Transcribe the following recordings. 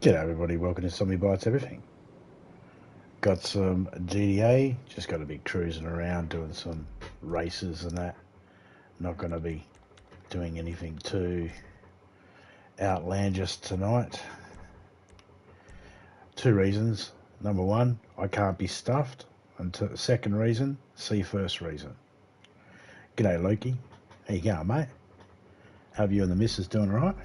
G'day everybody, welcome to Zombie Bites Everything. Got some GTA, just got to be cruising around doing some races and that. Not going to be doing anything too outlandish tonight. Two reasons. Number one, I can't be stuffed. And second reason, see first reason. G'day Loki, how you going mate? Hope you and the missus doing alright?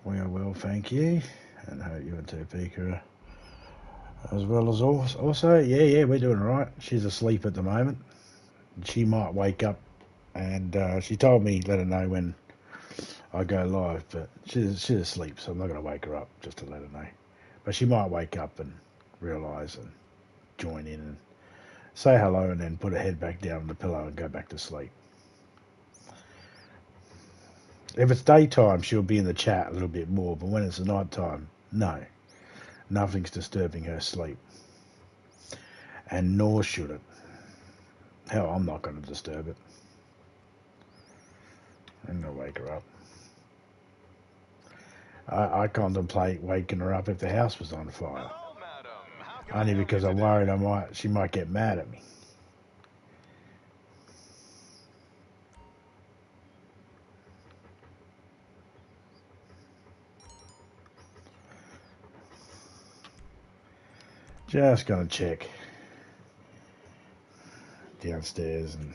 We are well, thank you, and hope you and Topeka are as well as also. Yeah, we're doing alright. She's asleep at the moment. She might wake up, and she told me let her know when I go live, but she's asleep, so I'm not going to wake her up just to let her know. But she might wake up and realise and join in and say hello, and then put her head back down on the pillow and go back to sleep. If it's daytime, she'll be in the chat a little bit more, but when it's the night time, no. Nothing's disturbing her sleep. And nor should it. Hell, I'm not going to disturb it. I'm going to wake her up. I contemplate waking her up if the house was on fire. Only because I'm worried she might get mad at me. Just going to check downstairs and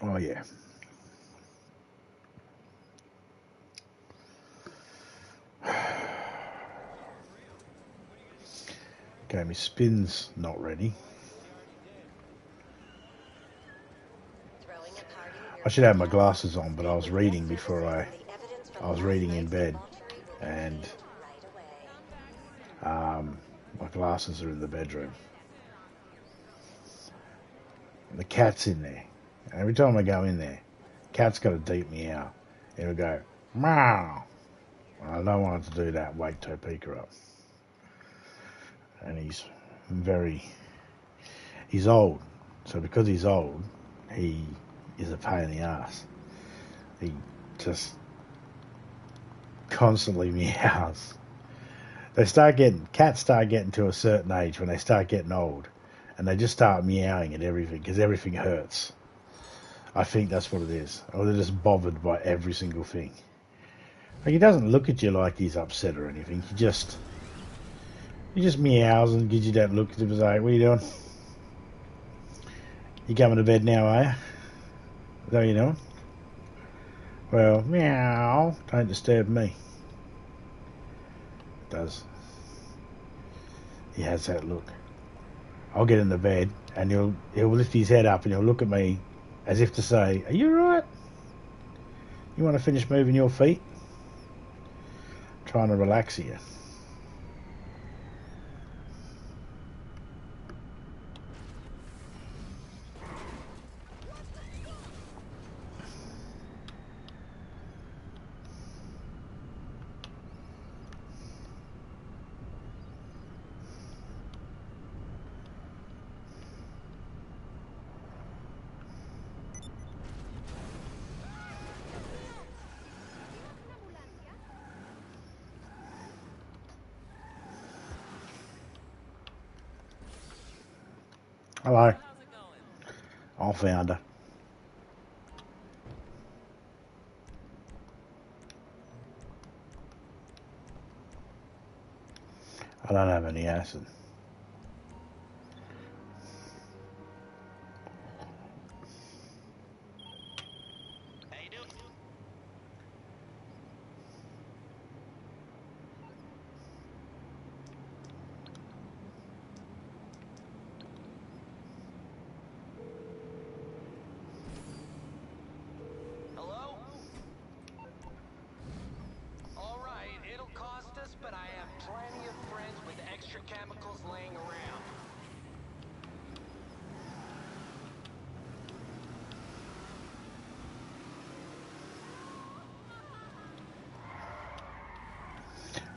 oh yeah. Okay, my spin's not ready. I should have my glasses on, but I was reading before I was reading in bed, and my glasses are in the bedroom. And the cat's in there. And every time I go in there, cat's got a deep meow. It'll go, meow. I don't want it to do that, wake Topeka up. And he's old. So because he's old, he is a pain in the ass. He just constantly meows. Cats start getting to a certain age when they start getting old, and they just start meowing at everything because everything hurts. I think that's what it is. Or they're just bothered by every single thing. Like, he doesn't look at you like he's upset or anything. He just meows and gives you that look. It was like, what are you doing? You coming to bed now, are you? Is that what you're doing? Well, meow. Don't disturb me. It does. He has that look. I'll get in the bed and he'll lift his head up and he'll look at me as if to say, are you alright? You want to finish moving your feet? I'm trying to relax you. Hello. I found her. I don't have any acid.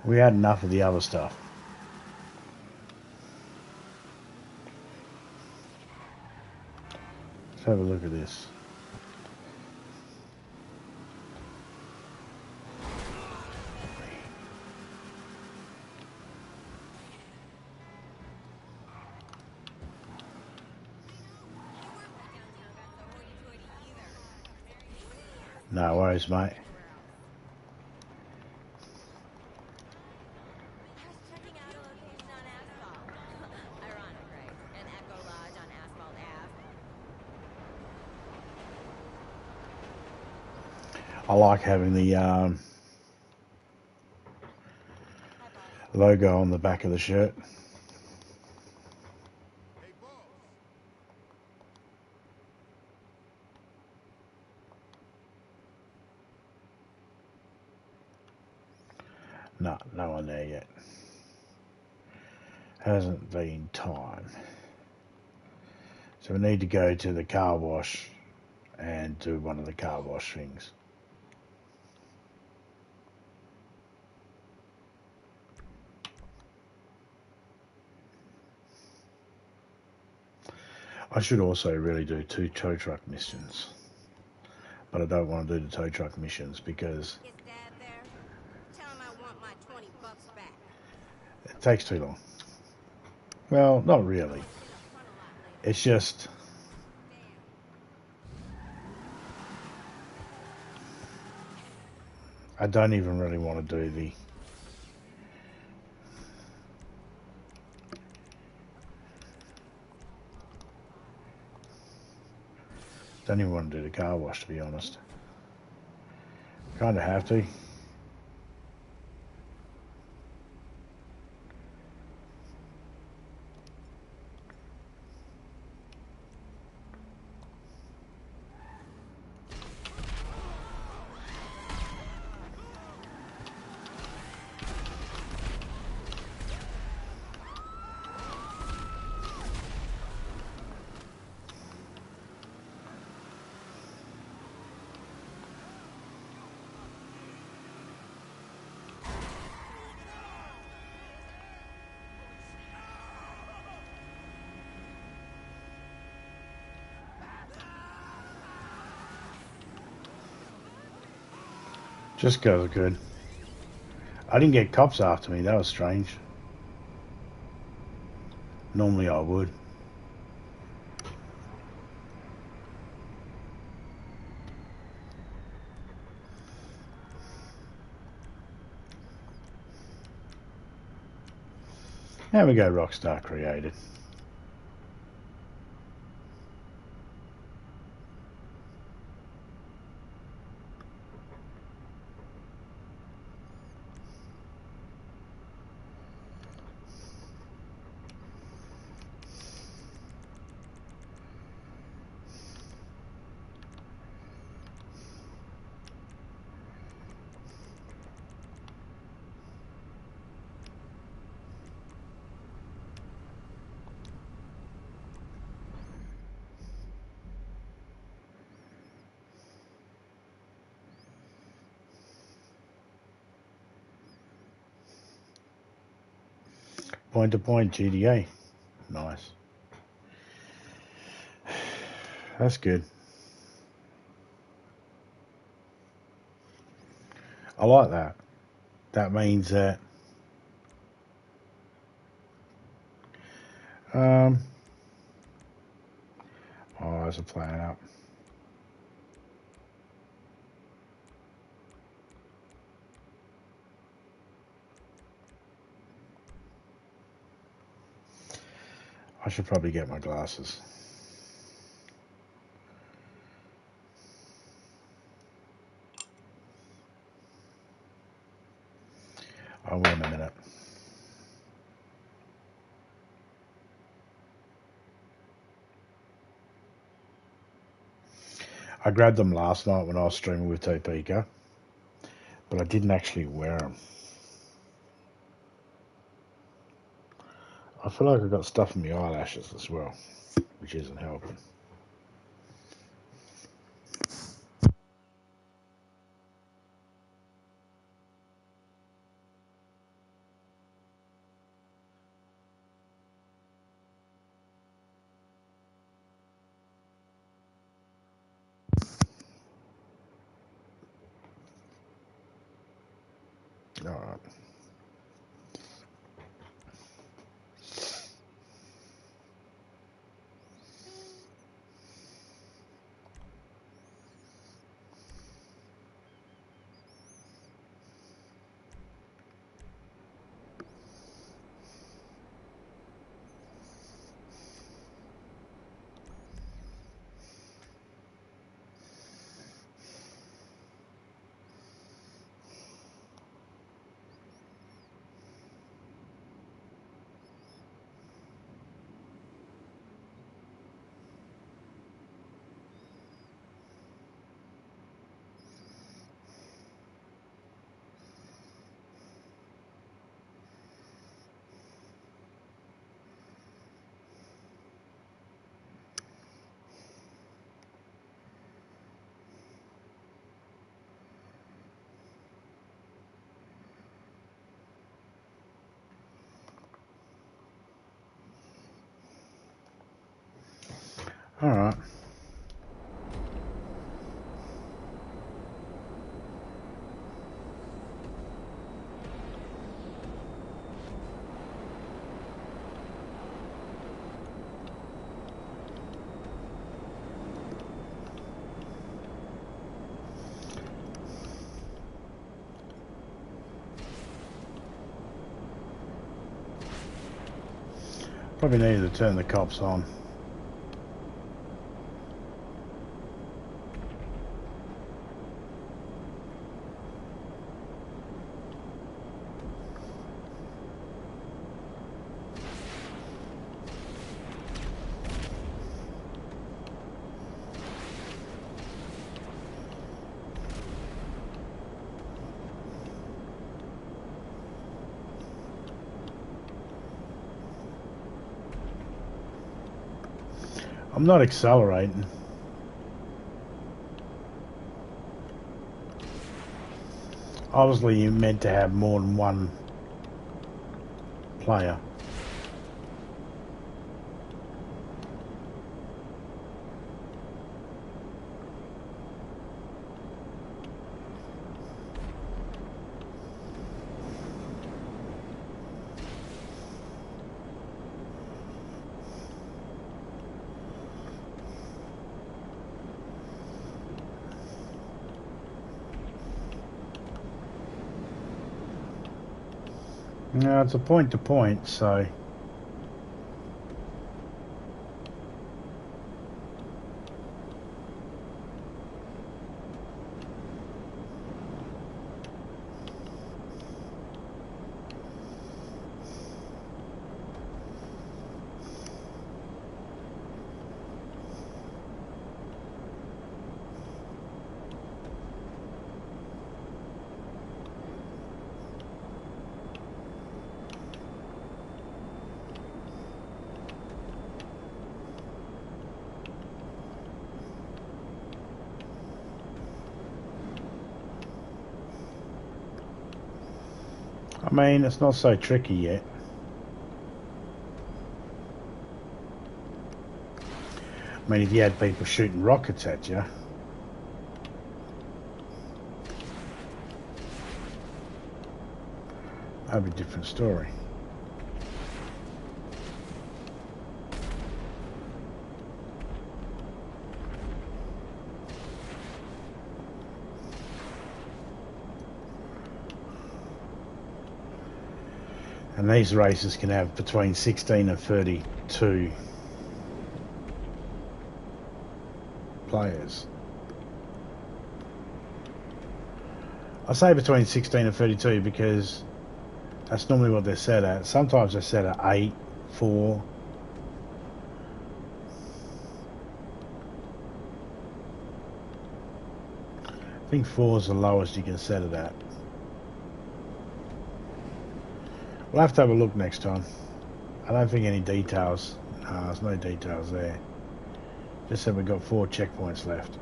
We had enough of the other stuff. Let's have a look at this. No worries, mate. I like having the logo on the back of the shirt. No, no one there yet. Hasn't been time. So we need to go to the car wash and do one of the car wash things. I should also really do 2 tow truck missions. But I don't want to do the tow truck missions because it takes too long. Well, not really. It's just I don't even really want to do the don't even want to do the car wash, to be honest. Kind of have to. Just goes good. I didn't get cops after me. That was strange. Normally I would. There we go, Rockstar created. Point to point GTA. Nice. That's good. I like that. That means that oh, there's a plan up. I should probably get my glasses. I will in a minute. I grabbed them last night when I was streaming with Topeka, but I didn't actually wear them. I feel like I've got stuff in my eyelashes as well, which isn't helping. Alright. Alright. Probably needed to turn the cops on. I'm not accelerating. Obviously, you meant to have more than one player. No, it's a point to point, so I mean, it's not so tricky yet. I mean, if you had people shooting rockets at you, that'd be a different story. And these races can have between 16 and 32 players. I say between 16 and 32 because that's normally what they're set at. Sometimes they're set at 8, 4. I think 4 is the lowest you can set it at. We'll have to have a look next time. I don't think any details. No, there's no details there. Just said we've got 4 checkpoints left.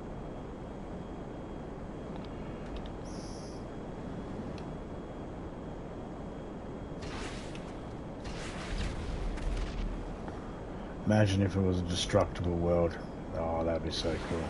Imagine if it was a destructible world. Oh, that'd be so cool.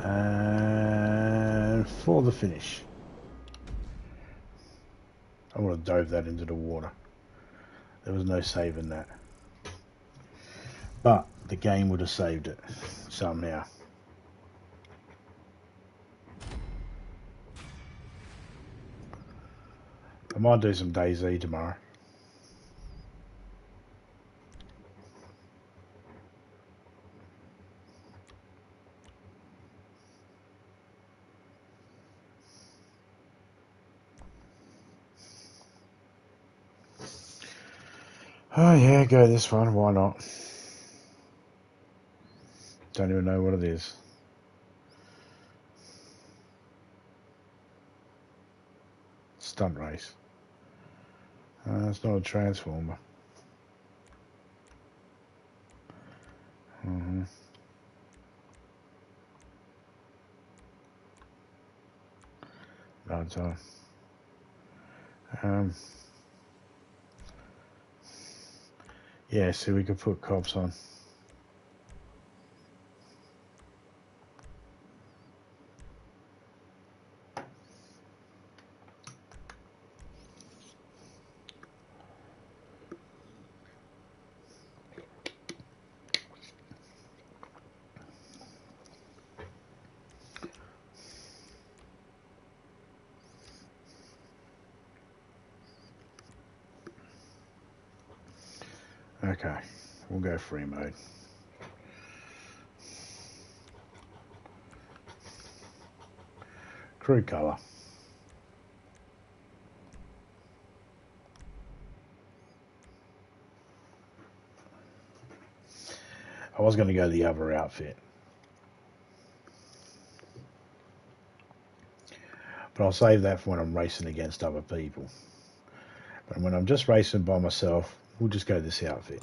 And for the finish. I would have dove that into the water. There was no saving that. But the game would have saved it somehow. I might do some DayZ tomorrow. Oh yeah, go this one, why not? Don't even know what it is. Stunt race. It's not a transformer. No, it's yeah, so we could put cops on. Okay, we'll go free mode. Crew color. I was going to go the other outfit, but I'll save that for when I'm racing against other people. But when I'm just racing by myself, we'll just go this outfit.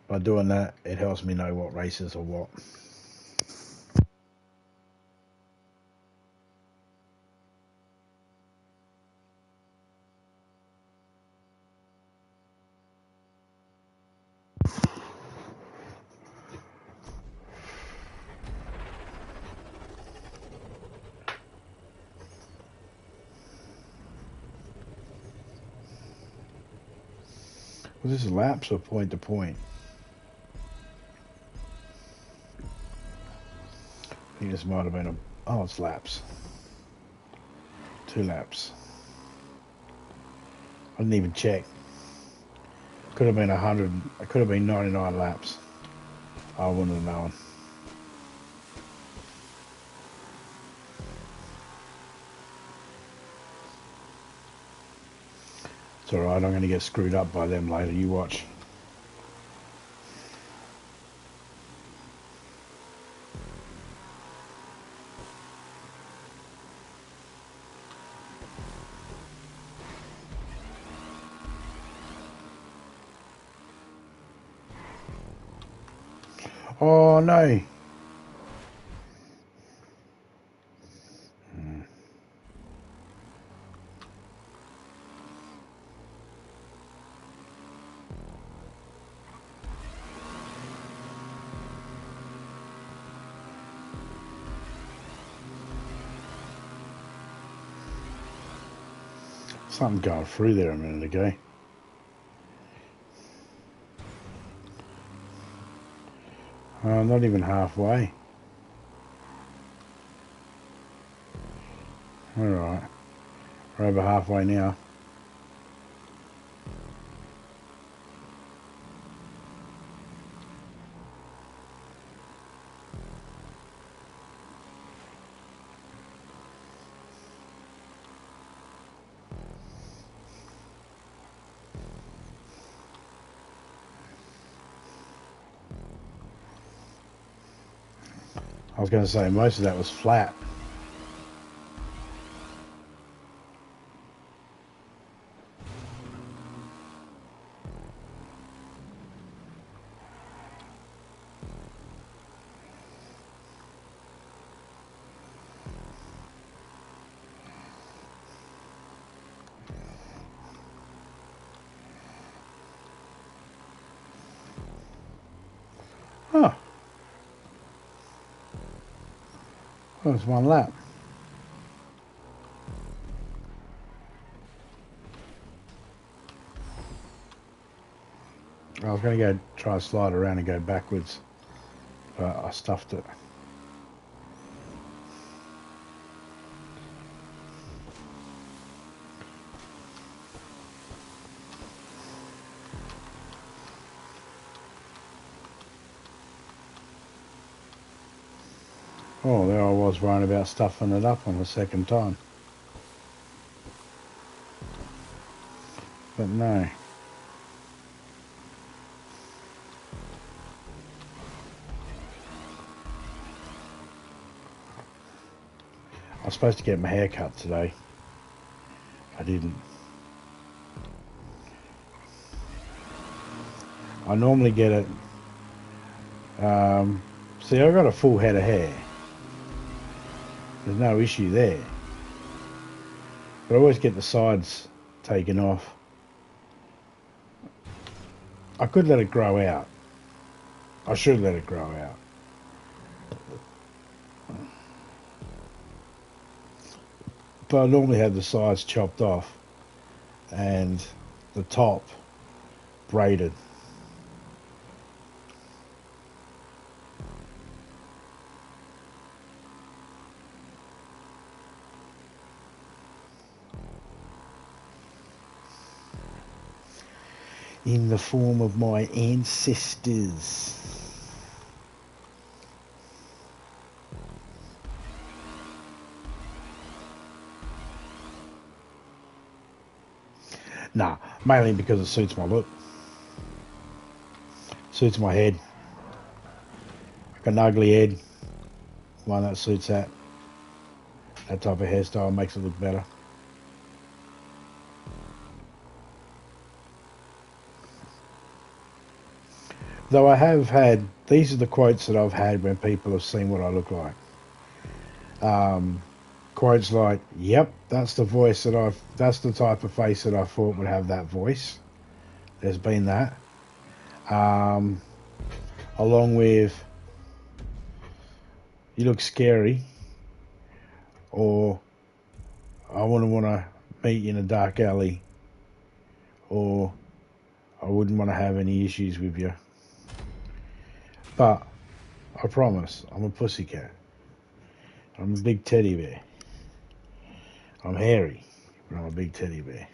By doing that, it helps me know what races are what. Was this laps or point to point? I think this might have been a... Oh, it's laps. 2 laps. I didn't even check. Could have been 100. It could have been 99 laps. I wouldn't have known. It's alright, I'm going to get screwed up by them later. You watch. Oh no. Something going through there a minute ago. Not even halfway. Alright. We're over halfway now. I was going to say most of that was flat. Oh, it's one lap. I was going to go try to slide around and go backwards, but I stuffed it. Oh, there I was worrying about stuffing it up on the second time. But no. I was supposed to get my hair cut today. I didn't. I normally get it. See, I've got a full head of hair. There's no issue there. But I always get the sides taken off. I could let it grow out. I should let it grow out. But I normally have the sides chopped off and the top braided. In the form of my ancestors. Nah, mainly because it suits my look. Suits my head. I've got an ugly head. One that suits that. That type of hairstyle makes it look better. Though I have had, these are the quotes that I've had when people have seen what I look like. Quotes like, yep, that's the voice that's the type of face that I thought would have that voice. There's been that. Along with, you look scary, or I wouldn't want to meet you in a dark alley, or I wouldn't want to have any issues with you. But I promise, I'm a pussycat. I'm a big teddy bear. I'm hairy, but I'm a big teddy bear.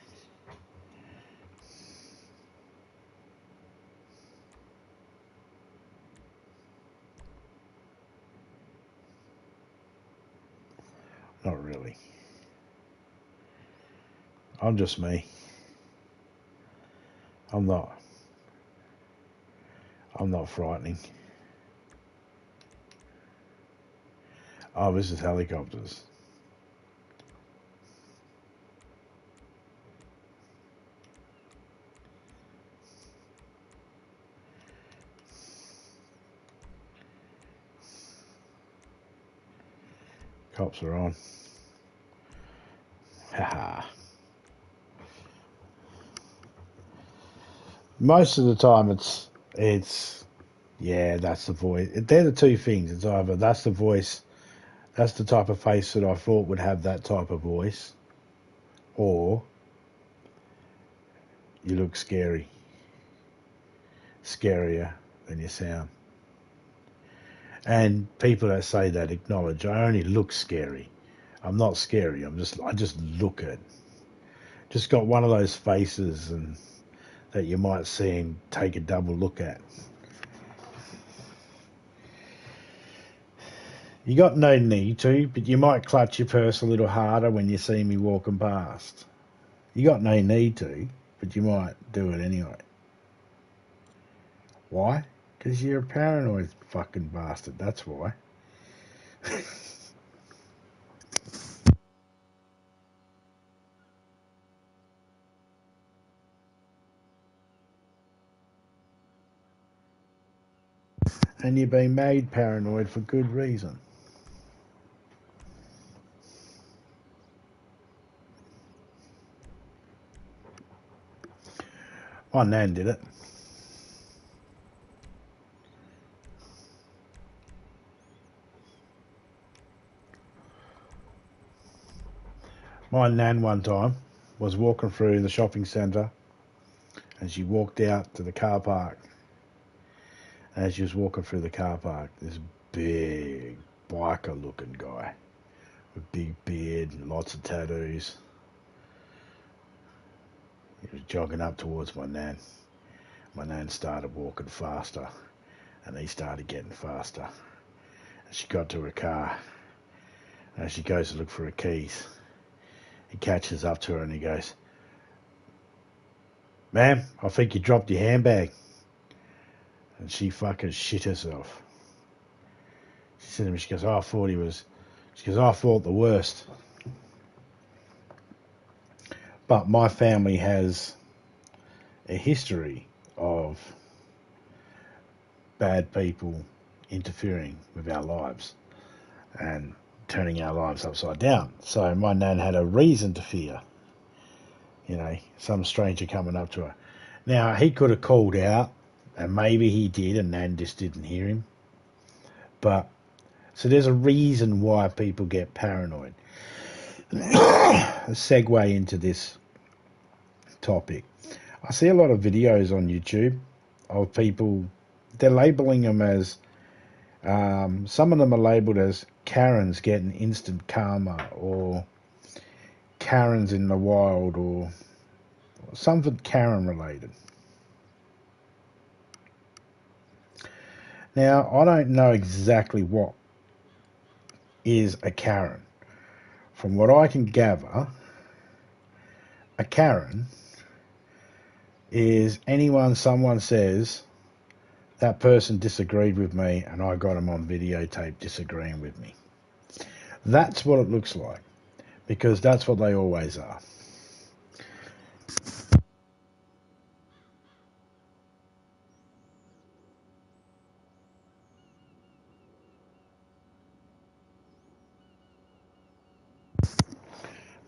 Not really. I'm just me. I'm not frightening. Oh, this is helicopters. Cops are on. Haha. Most of the time it's yeah, that's the voice. They're the two things. It's either that's the voice, that's the type of face that I thought would have that type of voice, or you look scary. Scarier than you sound. And people that say that acknowledge I only look scary. I'm not scary. I just look it. Just got one of those faces and that you might see and take a double look at. You got no need to, but you might clutch your purse a little harder when you see me walking past. You got no need to, but you might do it anyway. Why? Because you're a paranoid fucking bastard, that's why. And you've been made paranoid for good reason. My nan did it. My nan one time was walking through the shopping centre, and she walked out to the car park. And as she was walking through the car park, this big biker looking guy with big beard and lots of tattoos, he was jogging up towards my nan. My nan started walking faster, and he started getting faster. And she got to her car, and as she goes to look for her keys, he catches up to her and he goes, "Ma'am, I think you dropped your handbag." And she fucking shit herself. She said to me, she goes, "Oh, I thought he was," she goes, "Oh, I thought the worst." But my family has a history of bad people interfering with our lives and turning our lives upside down. So my nan had a reason to fear, some stranger coming up to her. Now, he could have called out, and maybe he did, and nan just didn't hear him. But, so there's a reason why people get paranoid. A segue into this topic. I see a lot of videos on YouTube of people, they're labeling them as, some of them are labeled as Karens getting instant karma, or Karens in the wild, or something Karen related. Now, I don't know exactly what is a Karen. From what I can gather, a Karen is someone says, that person disagreed with me and I got them on videotape disagreeing with me. That's what it looks like, because that's what they always are.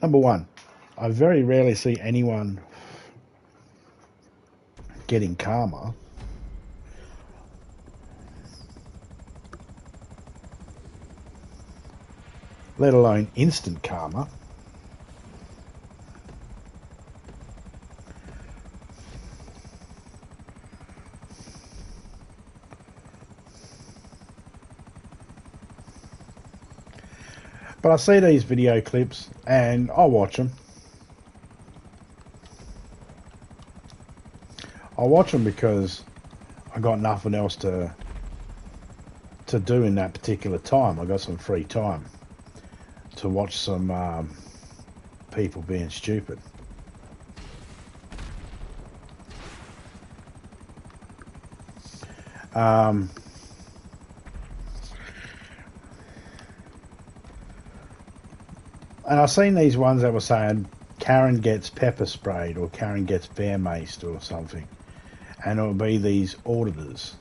Number one, I very rarely see anyone getting karma. Let alone instant karma. But I see these video clips and I watch them. I watch them because I got nothing else to do in that particular time. I got some free time to watch some people being stupid. And I've seen these ones that were saying Karen gets pepper sprayed or Karen gets bear maced or something, and it'll be these auditors.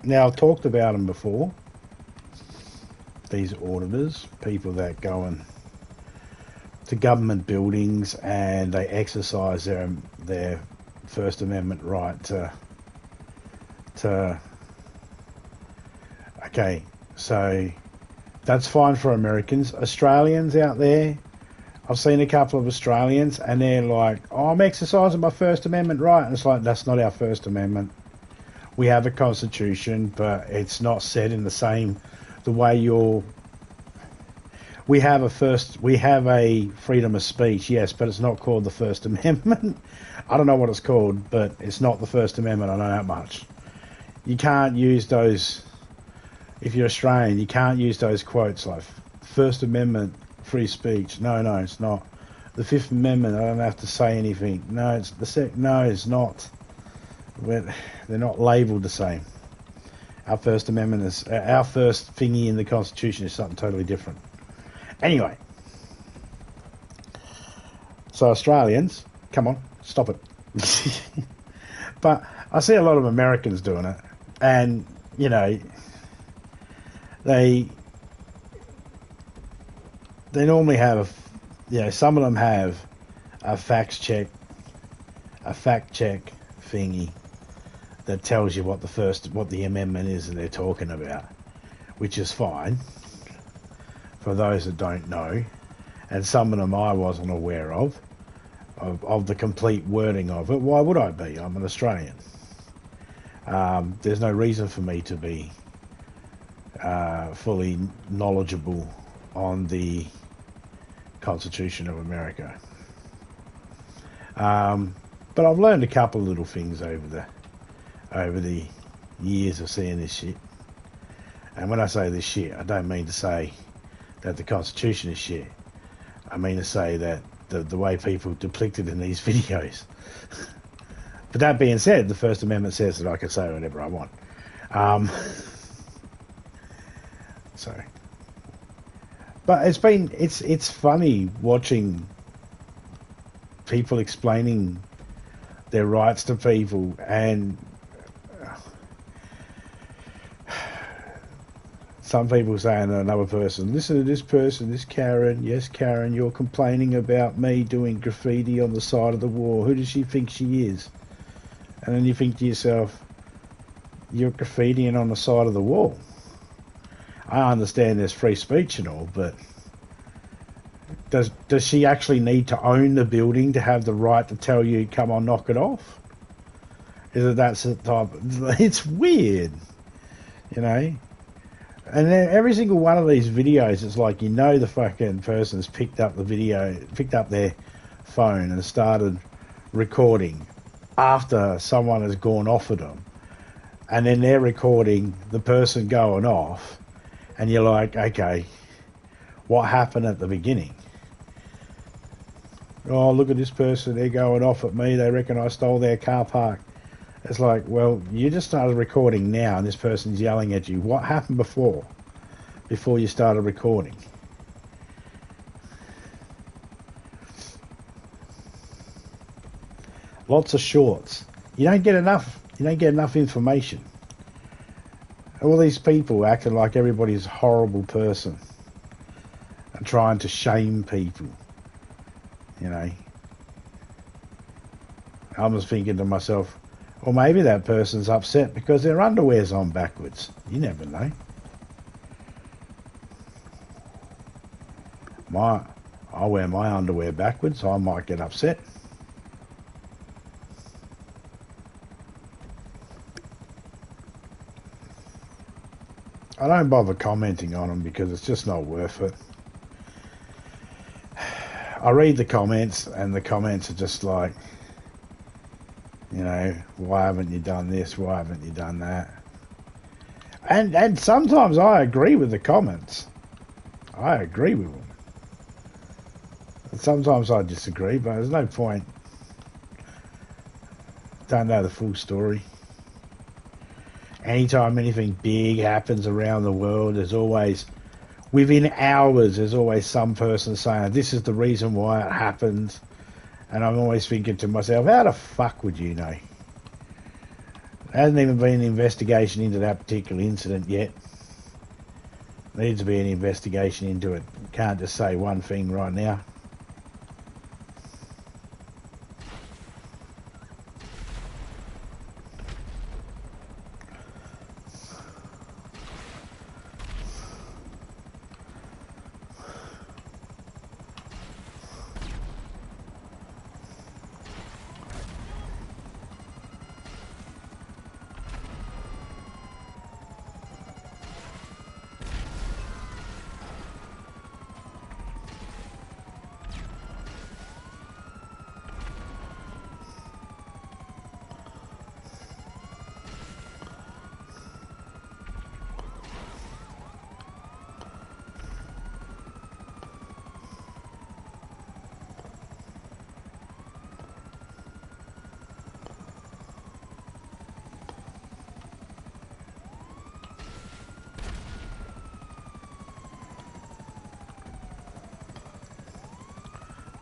Now, I've talked about them before. These auditors, people that go in to government buildings and they exercise their First Amendment right to okay, so that's fine for Americans. Australians out there, I've seen a couple of Australians and they're like, "Oh, I'm exercising my First Amendment right," and it's like, that's not our First Amendment. We have a constitution, but it's not set in the way we have a freedom of speech, yes, but it's not called the First Amendment. I don't know what it's called, but it's not the First Amendment. I know that much. You can't use those, if you're Australian, you can't use those quotes like First Amendment, free speech. No, it's not. The Fifth Amendment, I don't have to say anything. No, it's not. They're not labelled the same. Our First Amendment is, our first thingy in the Constitution is something totally different. Anyway, so Australians, come on, stop it. But I see a lot of Americans doing it, and they normally have, some of them have a fact check thingy that tells you what the amendment is that they're talking about, which is fine. for those that don't know, and some of them I wasn't aware of the complete wording of it. Why would I be? I'm an Australian. There's no reason for me to be fully knowledgeable on the Constitution of America. But I've learned a couple of little things over the years of seeing this shit. And when I say this shit, I don't mean to say that the Constitution is shit. I mean to say that the way people depict it in these videos. But that being said, the First Amendment says that I can say whatever I want. So, but it's funny watching people explaining their rights to people, and some people saying to another person, listen to this person, this Karen, yes Karen, you're complaining about me doing graffiti on the side of the wall. Who does she think she is? And then you think to yourself, you're graffitiing on the side of the wall. I understand there's free speech and all, but does she actually need to own the building to have the right to tell you, come on, knock it off? Is it that type? It's weird, you know. And then every single one of these videos, it's like, you know, the fucking person's picked up their phone and started recording after someone has gone off at them, and then they're recording the person going off, and you're like, okay, what happened at the beginning? Oh, look at this person, they're going off at me, they reckon I stole their car park. It's like, well, you just started recording now and this person's yelling at you. What happened before you started recording? Lots of shorts. You don't get enough information. All these people acting like everybody's a horrible person and trying to shame people, you know. I was thinking to myself, or maybe that person's upset because their underwear's on backwards. You never know. I wear my underwear backwards, so I might get upset. I don't bother commenting on them because it's just not worth it. I read the comments, and the comments are just like, you know, why haven't you done this? Why haven't you done that? And sometimes I agree with the comments. I agree with them. And sometimes I disagree, but there's no point. Don't know the full story. Anytime anything big happens around the world, there's always, within hours, there's always some person saying, this is the reason why it happened. And I'm always thinking to myself, how the fuck would you know? There hasn't even been an investigation into that particular incident yet. There needs to be an investigation into it. You can't just say one thing right now.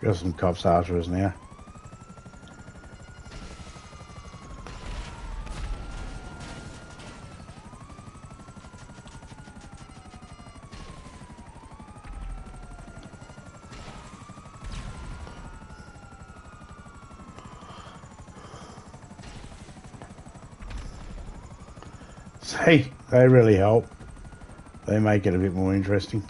Got some cops after us now. See, they really help. They make it a bit more interesting.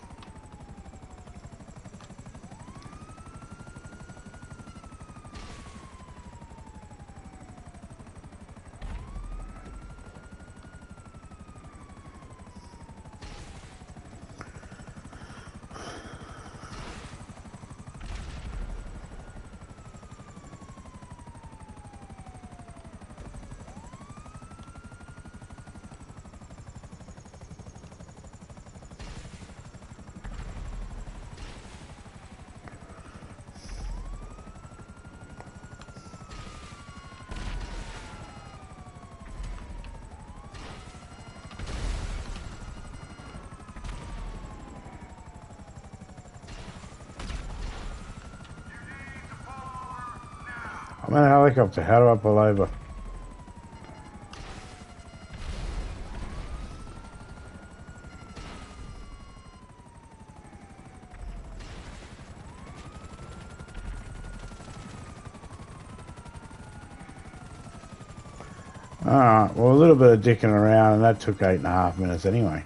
I'm in a helicopter. How do I pull over? Alright, well, a little bit of dicking around, and that took 8.5 minutes anyway.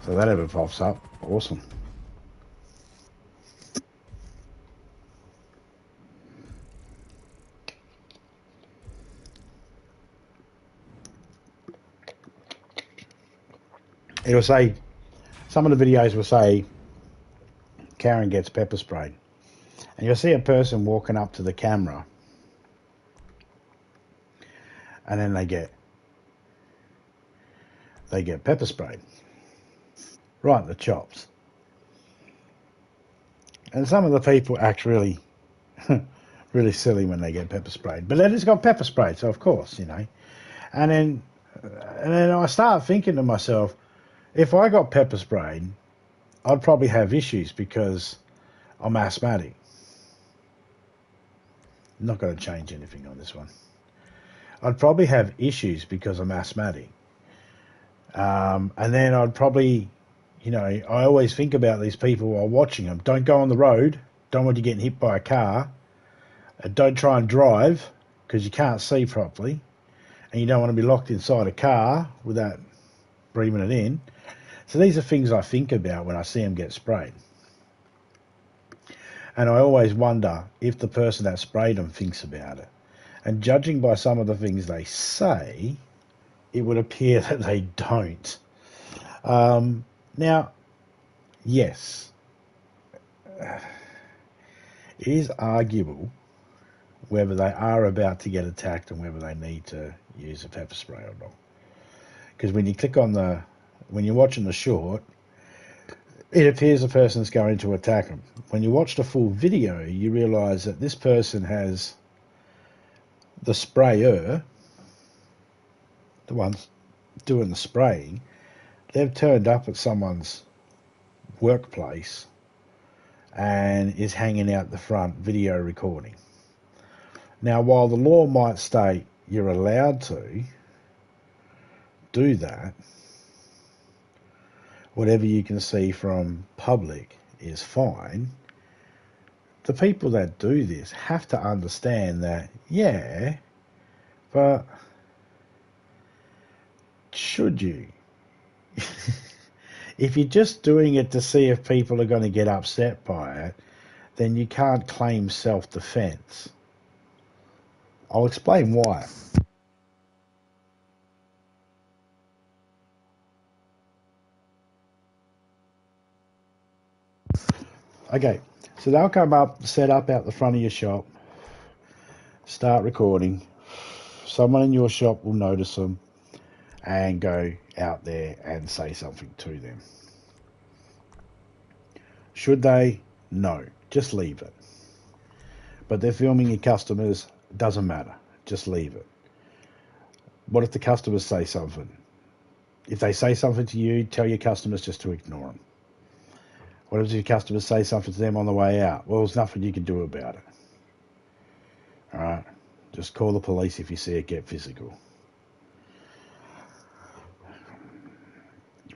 So that ever pops up. Awesome. It'll say, some of the videos will say, Karen gets pepper sprayed. And you'll see a person walking up to the camera, and then they get pepper sprayed. Right in the chops. And some of the people act really, really silly when they get pepper sprayed. But they just got pepper sprayed, so of course, you know. And then I start thinking to myself, if I got pepper sprayed, I'd probably have issues because I'm asthmatic. I'm not going to change anything on this one. I'd probably have issues because I'm asthmatic. And then I'd probably, you know, I always think about these people while watching them. Don't go on the road. Don't want you getting hit by a car. Don't try and drive because you can't see properly. And you don't want to be locked inside a car without breathing it in. So these are things I think about when I see them get sprayed. And I always wonder if the person that sprayed them thinks about it. And judging by some of the things they say, it would appear that they don't. Now, yes, it is arguable whether they are about to get attacked and whether they need to use a pepper spray or not. Because when you click on when you're watching the short, it appears the person's going to attack them. When you watch the full video, you realise that this person has the sprayer, the ones doing the spraying, they've turned up at someone's workplace and is hanging out the front video recording. Now, while the law might state you're allowed to do that, whatever you can see from public is fine. The people that do this have to understand that, yeah, but should you? If you're just doing it to see if people are going to get upset by it, then you can't claim self-defense. I'll explain why. Okay, so they'll come up, set up out the front of your shop, start recording. Someone in your shop will notice them and go out there and say something to them. Should they? No, just leave it. But they're filming your customers, doesn't matter, just leave it. What if the customers say something? If they say something to you, tell your customers just to ignore them. What if your customers say something to them on the way out? Well, there's nothing you can do about it. All right, just call the police if you see it get physical.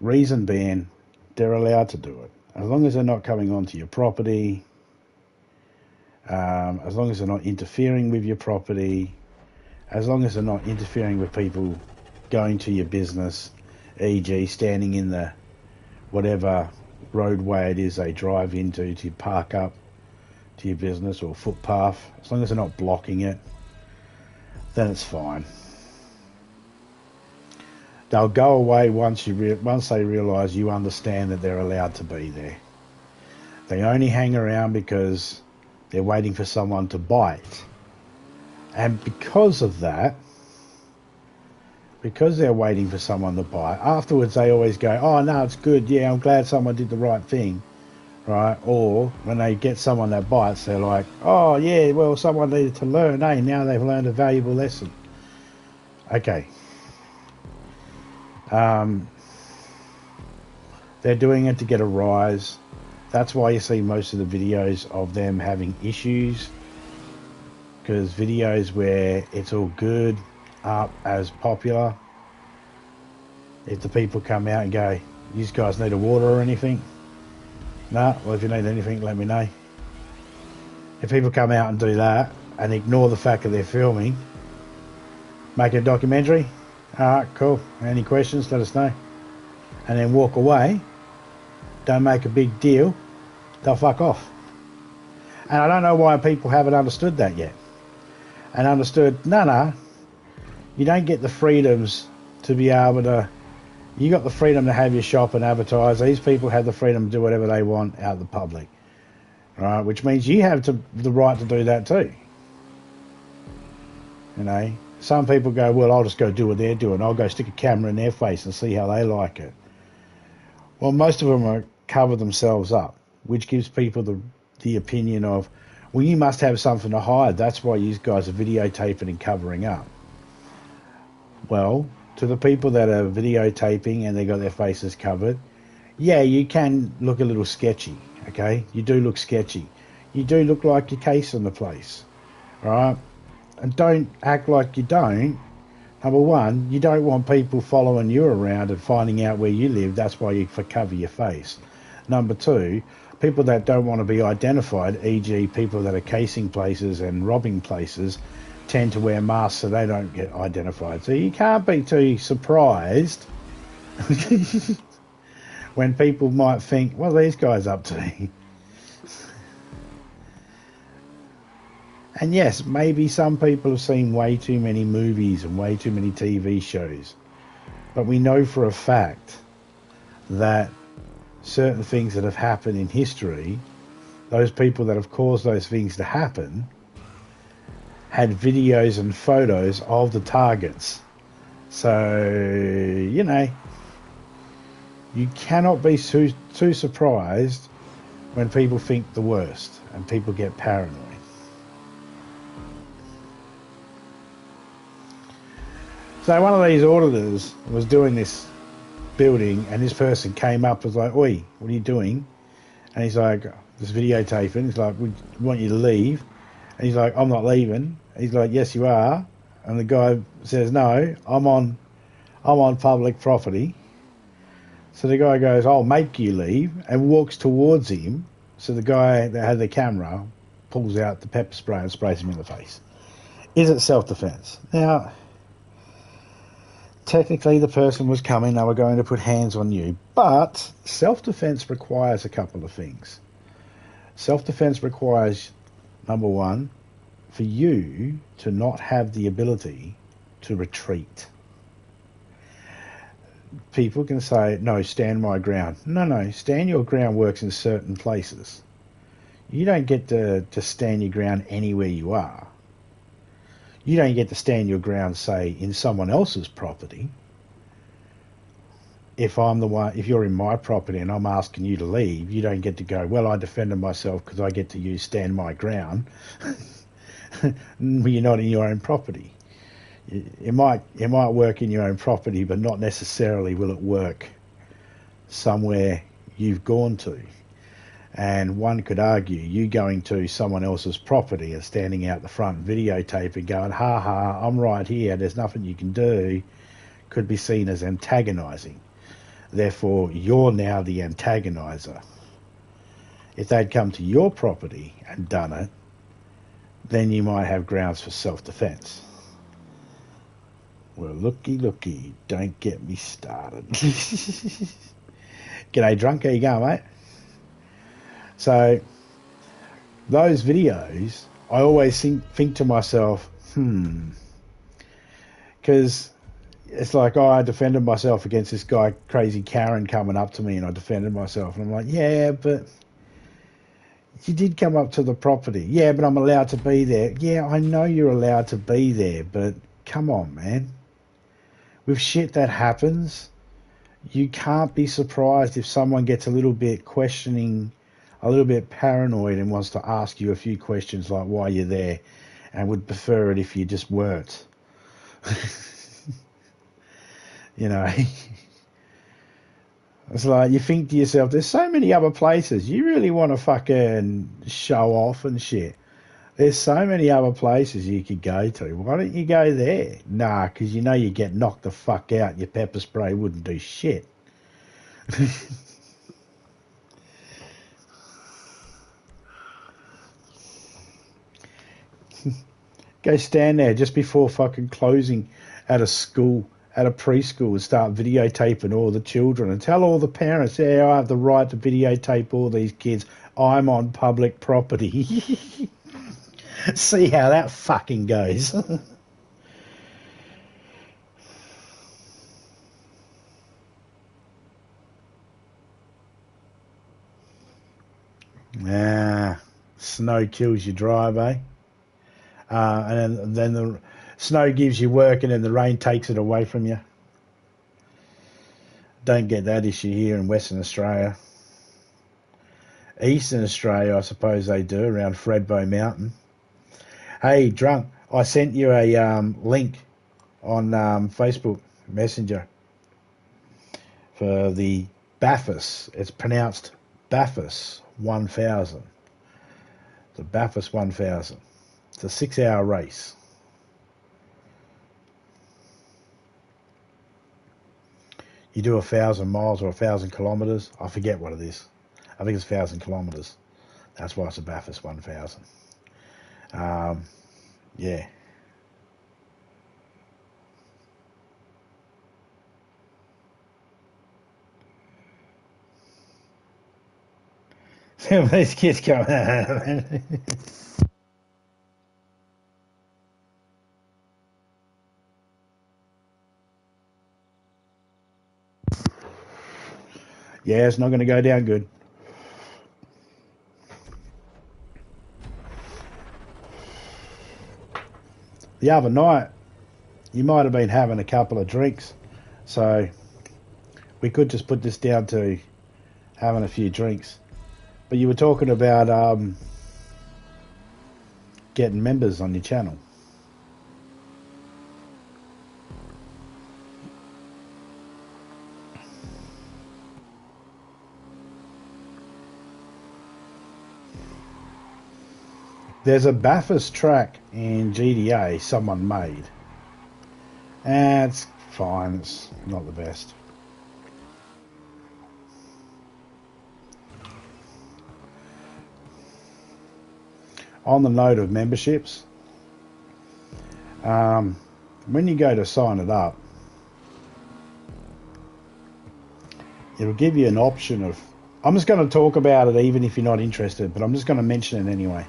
Reason being, they're allowed to do it. As long as they're not coming onto your property, as long as they're not interfering with your property, as long as they're not interfering with people going to your business, e.g. standing in the whatever roadway it is they drive into to park up to your business or footpath, as long as they're not blocking it, then it's fine. They'll go away once they realise you understand that they're allowed to be there. They only hang around because they're waiting for someone to bite. And because of that, because they're waiting for someone to bite, afterwards they always go, oh no, it's good, yeah, I'm glad someone did the right thing, right? Or when they get someone that bites, they're like, oh yeah, well, someone needed to learn, hey, now they've learned a valuable lesson. Okay. They're doing it to get a rise. That's why you see most of the videos of them having issues because videos where it's all good up as popular, if the people come out and go, you guys need a water or anything? No? Well, if you need anything, let me know. If people come out and do that and ignore the fact that they're filming, make a documentary, alright, cool. Any questions, let us know. And then walk away, don't make a big deal, they'll fuck off. And I don't know why people haven't understood that yet. And understood, no, you don't get the freedoms to be able to, you got the freedom to have your shop and advertise. These people have the freedom to do whatever they want out in the public. Right, which means you have the right to do that too. You know, some people go, well, I'll just go do what they're doing. I'll go stick a camera in their face and see how they like it. Well, most of them are cover themselves up, which gives people the opinion of, well, you must have something to hide. That's why you guys are videotaping and covering up. Well, to the people that are videotaping and they got their faces covered, yeah, you can look a little sketchy. Okay, you do look sketchy. You do look like you're casing the place, right? And don't act like you don't. Number one, you don't want people following you around and finding out where you live. That's why you cover your face. Number two, people that don't want to be identified, e.g. people that are casing places and robbing places, tend to wear masks so they don't get identified. So you can't be too surprised when people might think, what are these guys up to? And yes, maybe some people have seen way too many movies and way too many TV shows. But we know for a fact that certain things that have happened in history, those people that have caused those things to happen, had videos and photos of the targets. So, you know, you cannot be too surprised when people think the worst and people get paranoid. So one of these auditors was doing this building and this person came up and was like, oi, what are you doing? And he's like, this videotaping. He's like, we want you to leave. And he's like, I'm not leaving. He's like, yes, you are. And the guy says, no, I'm on public property. So the guy goes, I'll make you leave, and walks towards him. So the guy that had the camera pulls out the pepper spray and sprays him in the face. Is it self-defense? Now, technically the person was coming, they were going to put hands on you, but self-defense requires a couple of things. Self-defense requires, number one, for you to not have the ability to retreat. People can say, no, stand my ground. No, stand your ground works in certain places. You don't get to stand your ground anywhere you are. You don't get to stand your ground, say, in someone else's property. If you're in my property and I'm asking you to leave, you don't get to go, well, I defended myself because I get to use stand my ground. You're not in your own property. It might work in your own property, but not necessarily will it work somewhere you've gone to. And one could argue you going to someone else's property and standing out the front videotaping going, ha ha, I'm right here, there's nothing you can do, could be seen as antagonising. Therefore, you're now the antagoniser. If they'd come to your property and done it, then you might have grounds for self-defence. Well, looky, don't get me started. G'day, drunk, how you going, mate? So, those videos, I always think to myself, because it's like, I defended myself against this guy, crazy Karen, coming up to me, and I defended myself. And I'm like, yeah, but you did come up to the property. Yeah, but I'm allowed to be there. Yeah, I know you're allowed to be there, but come on, man. With shit that happens, you can't be surprised if someone gets a little bit questioning, a little bit paranoid and wants to ask you a few questions like why you're there, and would prefer it if you just weren't. You know, it's like you think to yourself, there's so many other places. You really want to fucking show off and shit. There's so many other places you could go to. Why don't you go there? Nah, because you know you get knocked the fuck out. Your pepper spray wouldn't do shit. Go stand there just before fucking closing at a school, at a preschool, and start videotaping all the children and tell all the parents, yeah, I have the right to videotape all these kids. I'm on public property. See how that fucking goes. Ah, snow kills your drive, eh? And then the snow gives you work, and then the rain takes it away from you. Don't get that issue here in Western Australia. Eastern Australia, I suppose they do, around Fredbo Mountain. Hey, drunk, I sent you a link on Facebook Messenger for the Bathurst. It's pronounced Bathurst 1000. The Bathurst 1000. It's a 6-hour race. You do 1,000 miles or 1,000 kilometres. I forget what it is. I think it's 1,000 kilometres. That's why it's a Bathurst 1000. Yeah. These kids come. Yeah, it's not going to go down good. The other night, you might have been having a couple of drinks, so we could just put this down to having a few drinks. But you were talking about getting members on your channel. There's a Bathurst track in GTA someone made. And it's fine, it's not the best. On the note of memberships, when you go to sign it up, it'll give you an option of... I'm just going to talk about it even if you're not interested, but I'm just going to mention it anyway.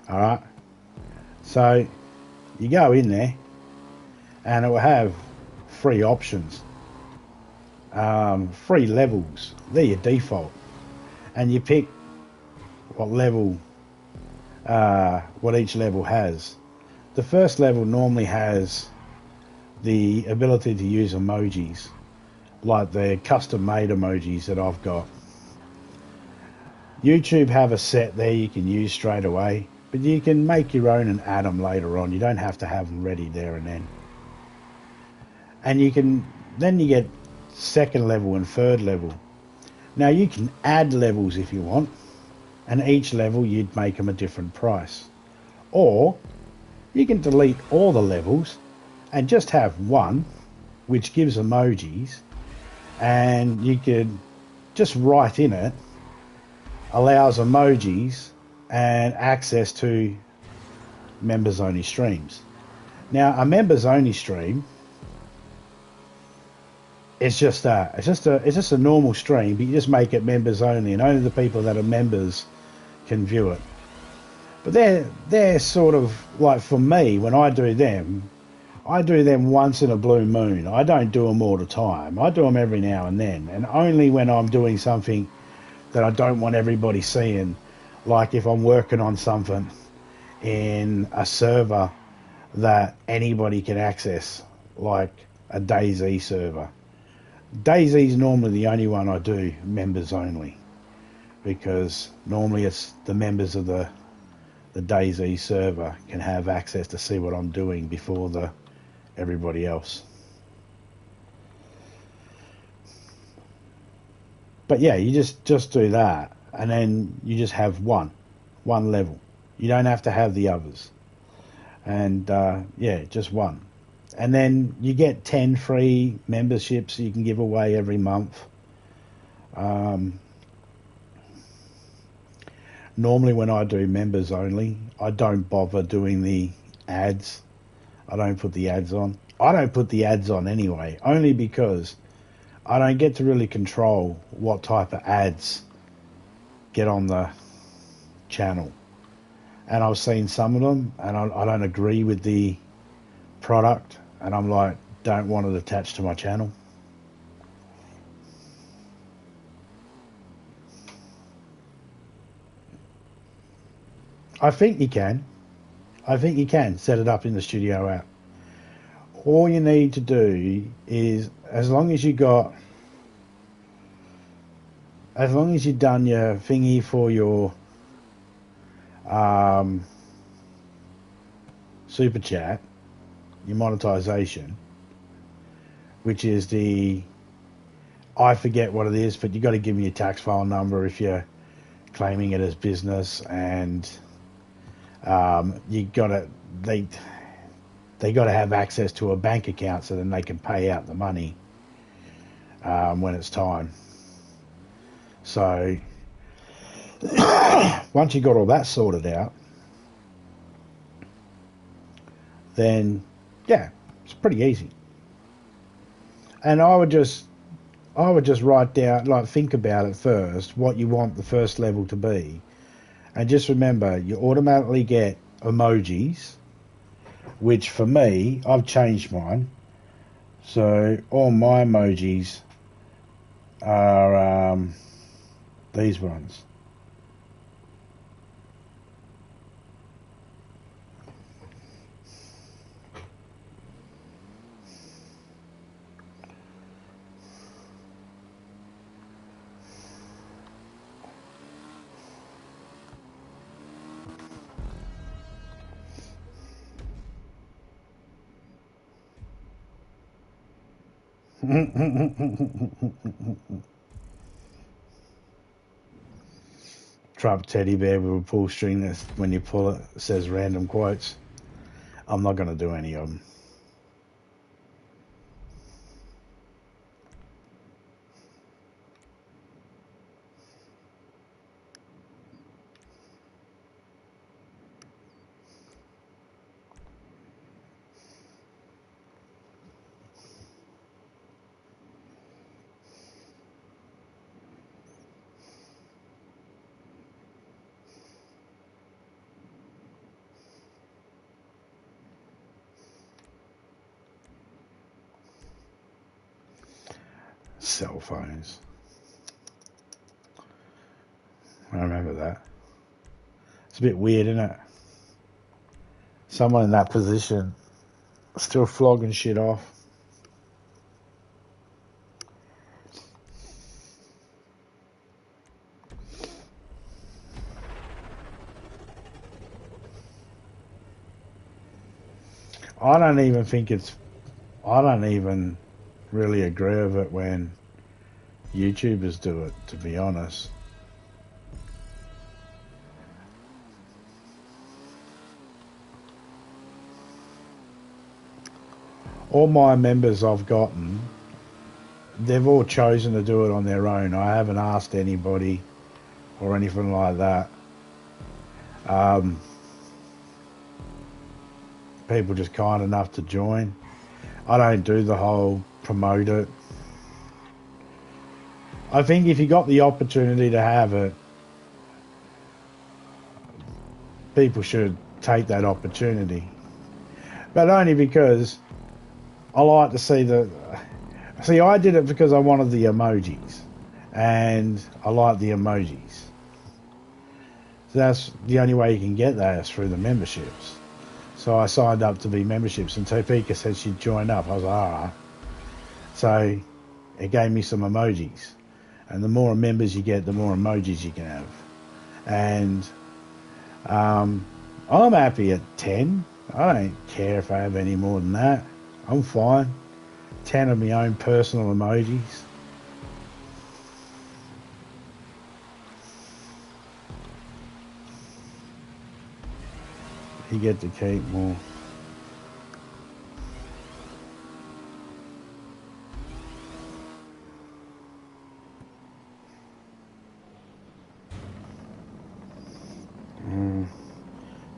Alright, so you go in there and it will have 3 options, 3 levels. They're your default, and you pick what level, what each level has. The first level normally has the ability to use emojis, like the custom made emojis that I've got. YouTube have a set there you can use straight away, but you can make your own and add them later on. You don't have to have them ready there and then. And then you get second level and third level. Now you can add levels if you want, and each level you'd make them a different price. Or you can delete all the levels and just have one, which gives emojis, and you could just write in it, allows emojis and access to members only streams. Now a members only stream, it's just that. It's just a normal stream, but you just make it members only, and only the people that are members can view it. But they're sort of like, for me, when I do them once in a blue moon. I don't do them all the time. I do them every now and then, and only when I'm doing something that I don't want everybody seeing, like if I'm working on something in a server that anybody can access, like a DayZ server. DayZ's normally the only one I do members only, because normally it's the members of the DayZ server can have access to see what I'm doing before everybody else. But yeah, you just do that, and then you just have one level. You don't have to have the others. And yeah, just one. And then you get 10 free memberships you can give away every month. Normally when I do members only, I don't bother doing the ads. I don't put the ads on. I don't put the ads on anyway, only because I don't get to really control what type of ads get on the channel. And I've seen some of them, and I don't agree with the product, and I'm like, don't want it attached to my channel. I think you can. I think you can set it up in the Studio app. All you need to do is, as long as you've done your thingy for your super chat, your monetization, which is I forget what it is, but you got to give me your tax file number if you're claiming it as business, and they got to have access to a bank account so then they can pay out the money when it's time. So once you got all that sorted out, then yeah, it's pretty easy. And I would just write down, like, think about it first, what you want the first level to be. And just remember, you automatically get emojis, which for me, I've changed mine. So all my emojis are these ones. Trump teddy bear with a pull string that when you pull it, it says random quotes. I'm not going to do any of them. Cell phones. I remember that. It's a bit weird, isn't it? Someone in that position still flogging shit off. I don't even really agree with it when YouTubers do it, to be honest. All my members I've gotten, they've all chosen to do it on their own. I haven't asked anybody or anything like that. People just kind enough to join. I don't do the whole promote it. I think if you got the opportunity to have it, people should take that opportunity. But only because I like to see See, I did it because I wanted the emojis. And I like the emojis. So that's the only way you can get that is through the memberships. So I signed up to be memberships, and Topeka said she'd join up. I was like, alright. So it gave me some emojis. And the more members you get, the more emojis you can have. And I'm happy at 10. I don't care if I have any more than that. I'm fine. 10 of my own personal emojis. You get to keep more.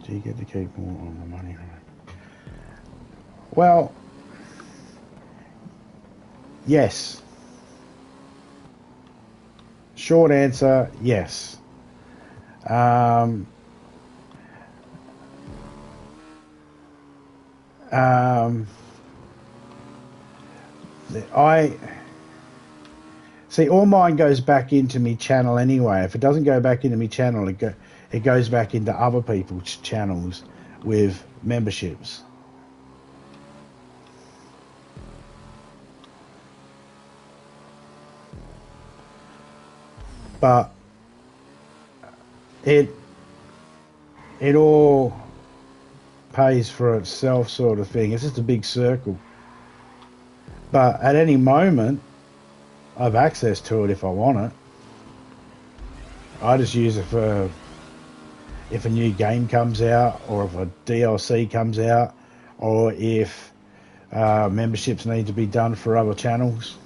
Do you get to keep more on the money? Well, yes. Short answer, yes. Um, um, I see. All mine goes back into me channel anyway. If it doesn't go back into me channel, it goes back into other people's channels with memberships. But it all pays for itself, sort of thing. It's just a big circle. But at any moment, I have access to it if I want it. I just use it for if a new game comes out, or if a DLC comes out, or if memberships need to be done for other channels.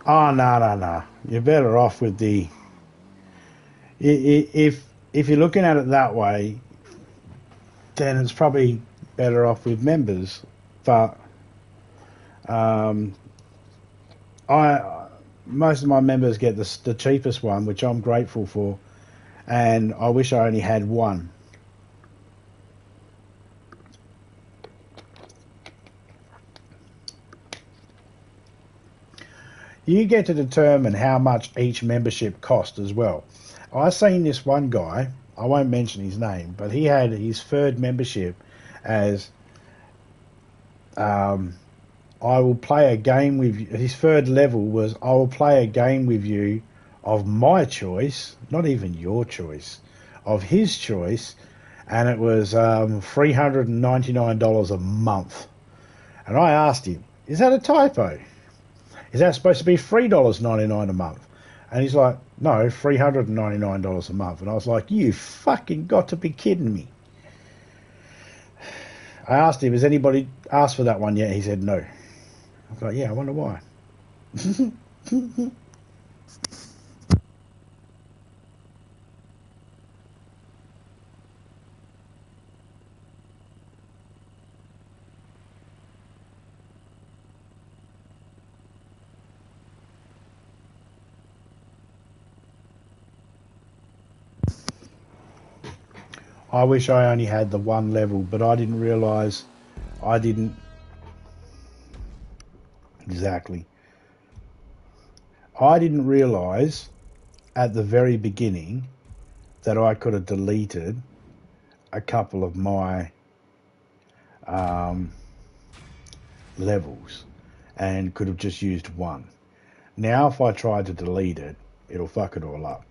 Oh, no. You're better off with the... If you're looking at it that way, then it's probably better off with members. But most of my members get the cheapest one, which I'm grateful for, and I wish I only had one. You get to determine how much each membership cost as well. I seen this one guy, I won't mention his name, but he had his third membership as I will play a game with you. His third level was I will play a game with you of my choice, not even your choice, of his choice, and it was $399 a month. And I asked him, is that a typo? Is that supposed to be $3.99 a month? And he's like, no, $399 a month. And I was like, you fucking got to be kidding me. I asked him, has anybody asked for that one yet? He said no. I was like, yeah, I wonder why. I wish I only had the one level, but I didn't realise I didn't... Exactly. I didn't realise at the very beginning that I could have deleted a couple of my levels and could have just used one. Now if I try to delete it, it'll fuck it all up.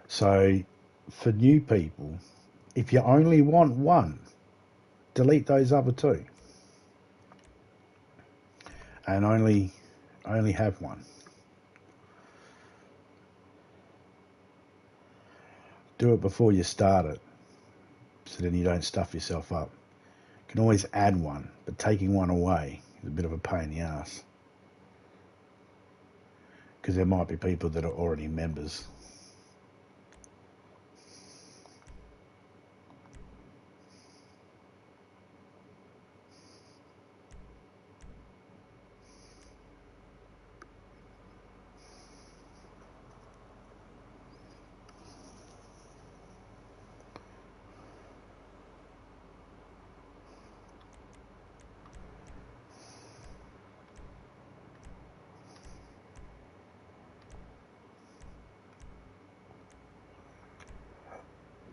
So for new people, if you only want one, delete those other two and only have one. Do it before you start it, so then you don't stuff yourself up. You can always add one, but taking one away is a bit of a pain in the ass, because there might be people that are already members.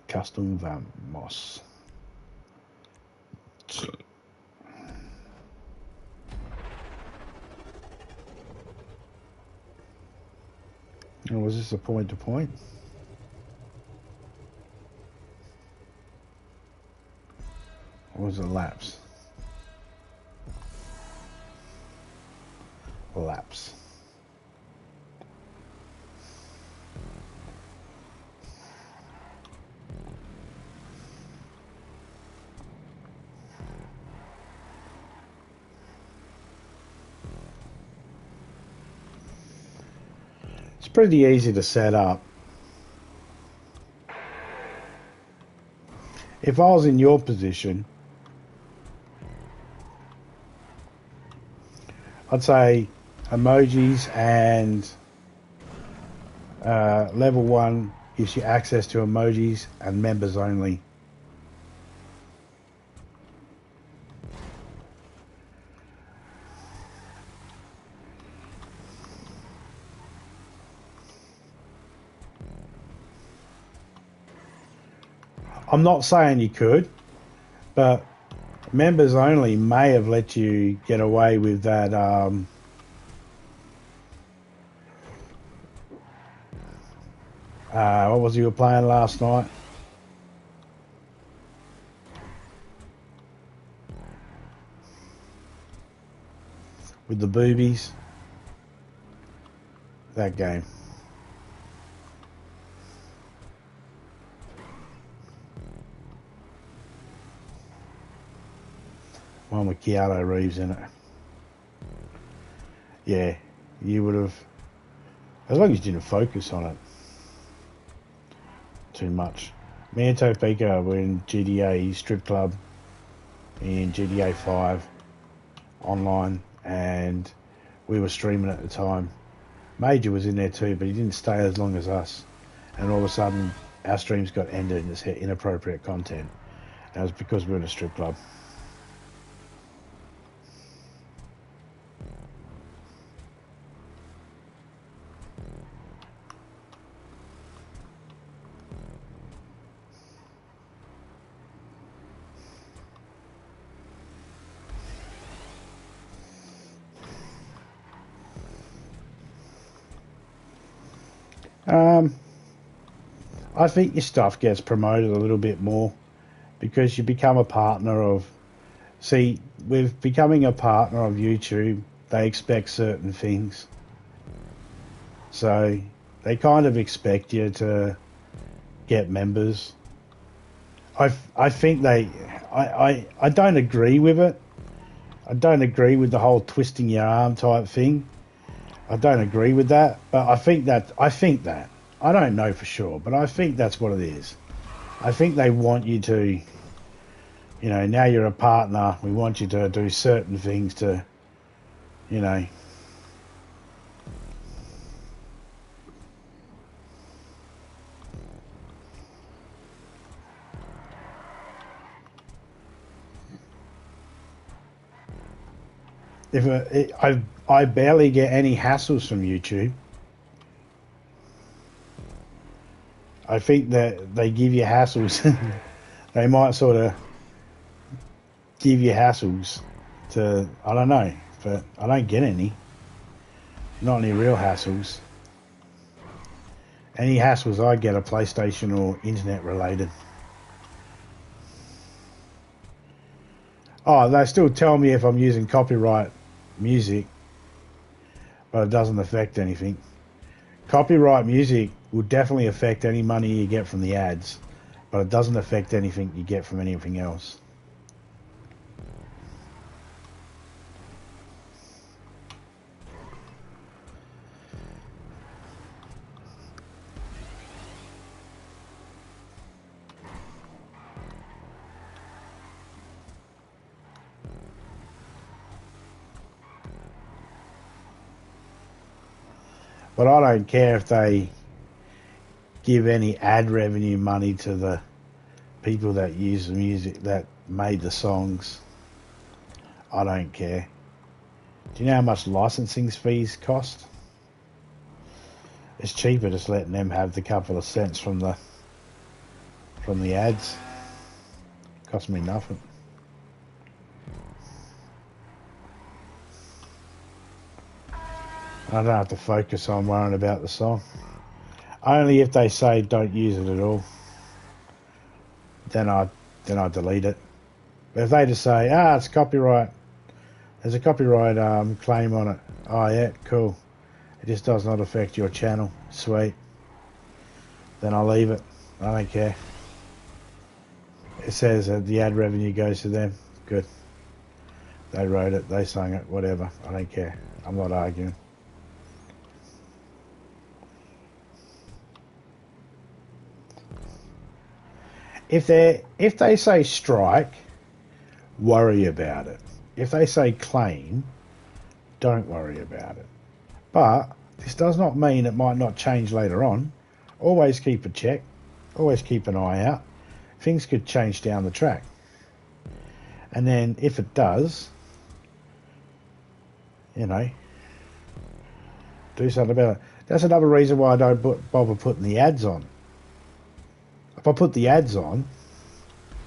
Custom vamos. Or was this a point to point? Or was it laps? Laps. It's pretty easy to set up. If I was in your position, I'd say emojis and level 1 gives you access to emojis and members only. I'm not saying you could, but members only may have let you get away with that. What was you were playing last night? With the boobies? That game. One with Keanu Reeves in it. Yeah, you would have, as long as you didn't focus on it too much. Me and Topeka were in GTA Strip Club in GTA 5 online, and we were streaming at the time. Major was in there too, but he didn't stay as long as us. And all of a sudden, our streams got ended and it's hit inappropriate content. That was because we were in a strip club. I think your stuff gets promoted a little bit more because you become a partner of. See, with becoming a partner of YouTube, they expect certain things. So they kind of expect you to get members. I think they. I don't agree with it. I don't agree with the whole twisting your arm type thing. I don't agree with that, but I think that I don't know for sure, but I think that's what it is. I think they want you to, now you're a partner, we want you to do certain things to, I barely get any hassles from YouTube. I think that they give you hassles. They might sort of give you hassles to, I don't know, but I don't get any. Not any real hassles. Any hassles I get are PlayStation or internet related. Oh, they still tell me if I'm using copyright music, but it doesn't affect anything. Copyright music will definitely affect any money you get from the ads, but it doesn't affect anything you get from anything else. But I don't care if they give any ad revenue money to the people that use the music, that made the songs. I don't care. Do you know how much licensing fees cost? It's cheaper just letting them have the couple of cents from the ads. Cost me nothing. I don't have to focus on worrying about the song. Only if they say don't use it at all. Then I delete it. But if they just say, it's copyright, there's a copyright claim on it. Oh yeah, cool. It just does not affect your channel. Sweet. Then I'll leave it. I don't care. It says that the ad revenue goes to them. Good. They wrote it, they sung it, whatever. I don't care. I'm not arguing. If they say strike, worry about it. If they say claim, don't worry about it. But this does not mean it might not change later on. Always keep a check. Always keep an eye out. Things could change down the track. And then if it does, you know, do something about it. That's another reason why I don't bother putting the ads on. If I put the ads on,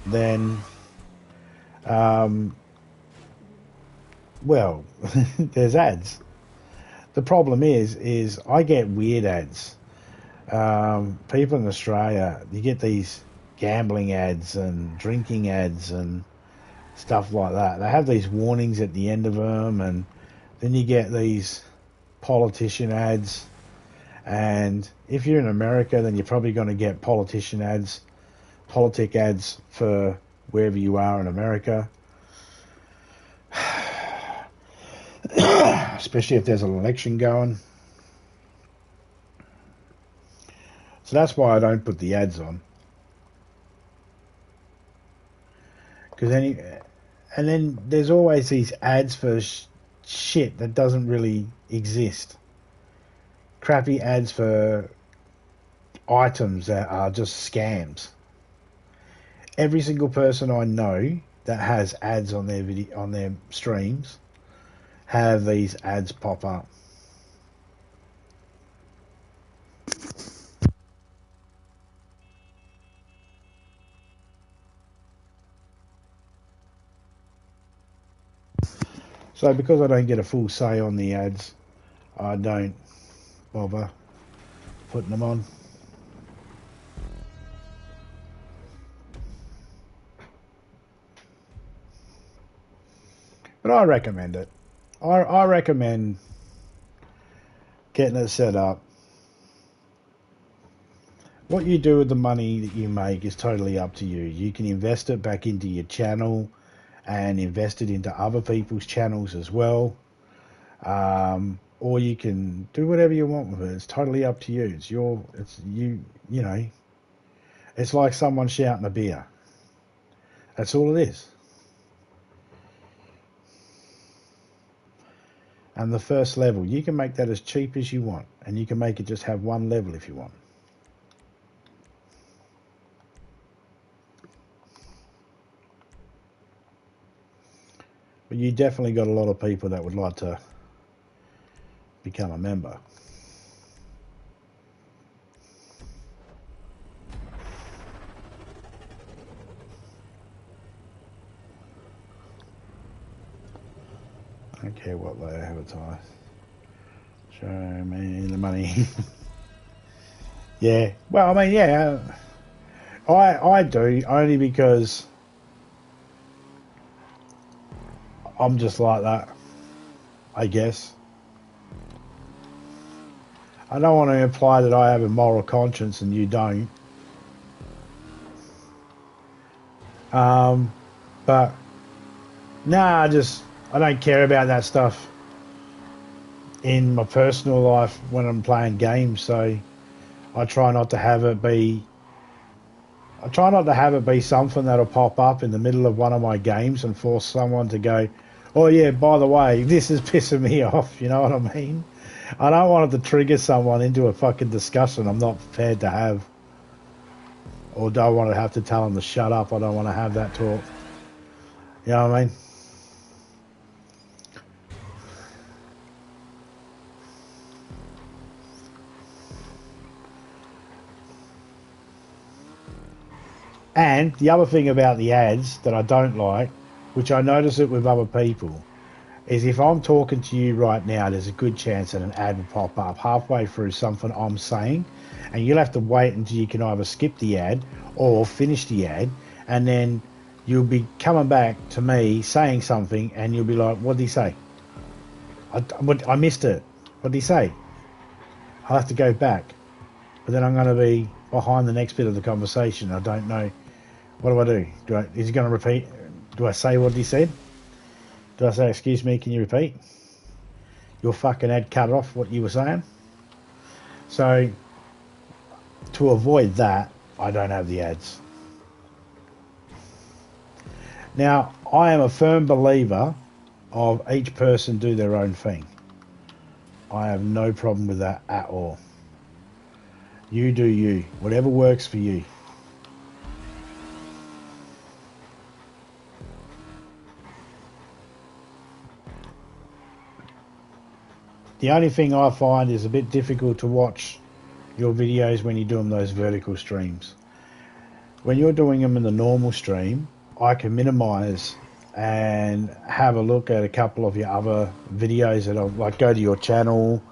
then, well, there's ads. The problem is I get weird ads. People in Australia, you get these gambling ads and drinking ads and stuff like that. They have these warnings at the end of them, and then you get these politician ads. And if you're in America, then you're probably going to get politician ads, politic ads for wherever you are in America. Especially if there's an election going. So that's why I don't put the ads on. Because and then there's always these ads for shit that doesn't really exist. Crappy ads for items that are just scams. Every single person I know that has ads on their streams have these ads pop up. So because I don't get a full say on the ads, I don't bother putting them on. But I recommend it. I recommend getting it set up. What you do with the money that you make is totally up to you. You can invest it back into your channel and invest it into other people's channels as well. Or you can do whatever you want with it. It's totally up to you. You know, it's like someone shouting a beer. That's all it is. And the first level, you can make that as cheap as you want. And you can make it just have one level if you want. But you definitely got a lot of people that would like to become a member. I don't care what they advertise. Show me the money. Yeah. Well, I mean, yeah. I do, only because I'm just like that, I guess. I don't want to imply that I have a moral conscience and you don't. But nah, I don't care about that stuff in my personal life when I'm playing games, so I try not to have it be something that'll pop up in the middle of one of my games and force someone to go, oh yeah, by the way, this is pissing me off, you know what I mean? I don't want it to trigger someone into a fucking discussion I'm not prepared to have. Or don't want to have to tell them to shut up. I don't want to have that talk. You know what I mean? And the other thing about the ads that I don't like, which I notice it with other people, is if I'm talking to you right now, there's a good chance that an ad will pop up halfway through something I'm saying, and you'll have to wait until you can either skip the ad or finish the ad, and then you'll be coming back to me saying something, and you'll be like, what did he say? I missed it. What did he say? I'll have to go back, but then I'm going to be behind the next bit of the conversation. I don't know. What do? Is he going to repeat? Do I say what he said? Do I say, excuse me, can you repeat? Your fucking ad cut off what you were saying. So, to avoid that, I don't have the ads. Now, I am a firm believer of each person do their own thing. I have no problem with that at all. You do you. Whatever works for you. The only thing I find is a bit difficult to watch your videos when you're doing those vertical streams. When you're doing them in the normal stream, I can minimize and have a look at a couple of your other videos that I'll like go to your channel,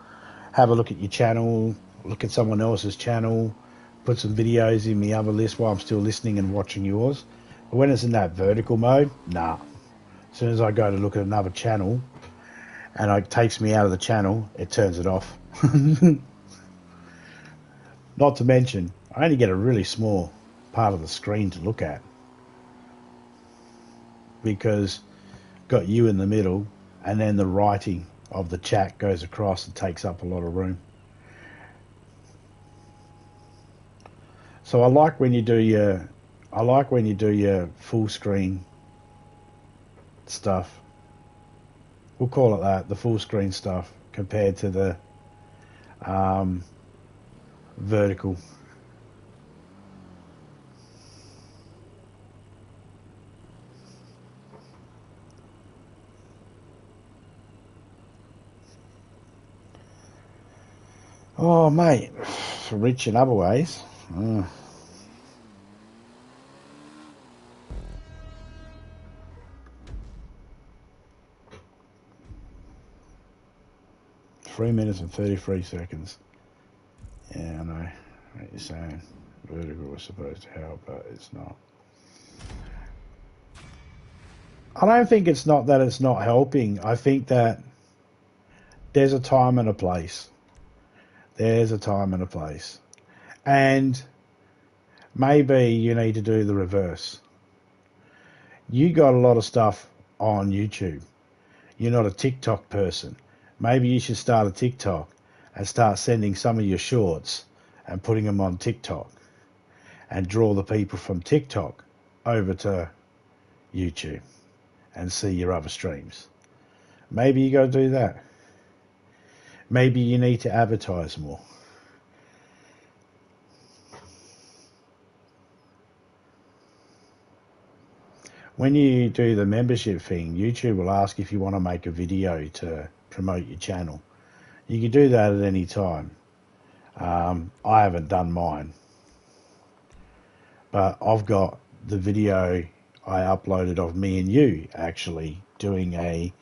have a look at your channel, look at someone else's channel, put some videos in the other list while I'm still listening and watching yours. But when it's in that vertical mode, nah. As soon as I go to look at another channel and it takes me out of the channel, it turns it off. Not to mention, I only get a really small part of the screen to look at because got you in the middle, and then the writing of the chat goes across and takes up a lot of room. So I like when you do your full screen stuff. We'll call it that, the full screen stuff, compared to the vertical. Oh, mate, rich in other ways. 3 minutes and 33 seconds. Yeah, I know what you're saying. Vertical was supposed to help, but it's not. I don't think it's not that it's not helping. I think that there's a time and a place. There's a time and a place. And maybe you need to do the reverse. You got a lot of stuff on YouTube. You're not a TikTok person. Maybe you should start a TikTok and start sending some of your shorts and putting them on TikTok and draw the people from TikTok over to YouTube and see your other streams. Maybe you got to do that. Maybe you need to advertise more. When you do the membership thing, YouTube will ask if you want to make a video to promote your channel. You can do that at any time. I haven't done mine, but I've got the video I uploaded of me and you actually doing a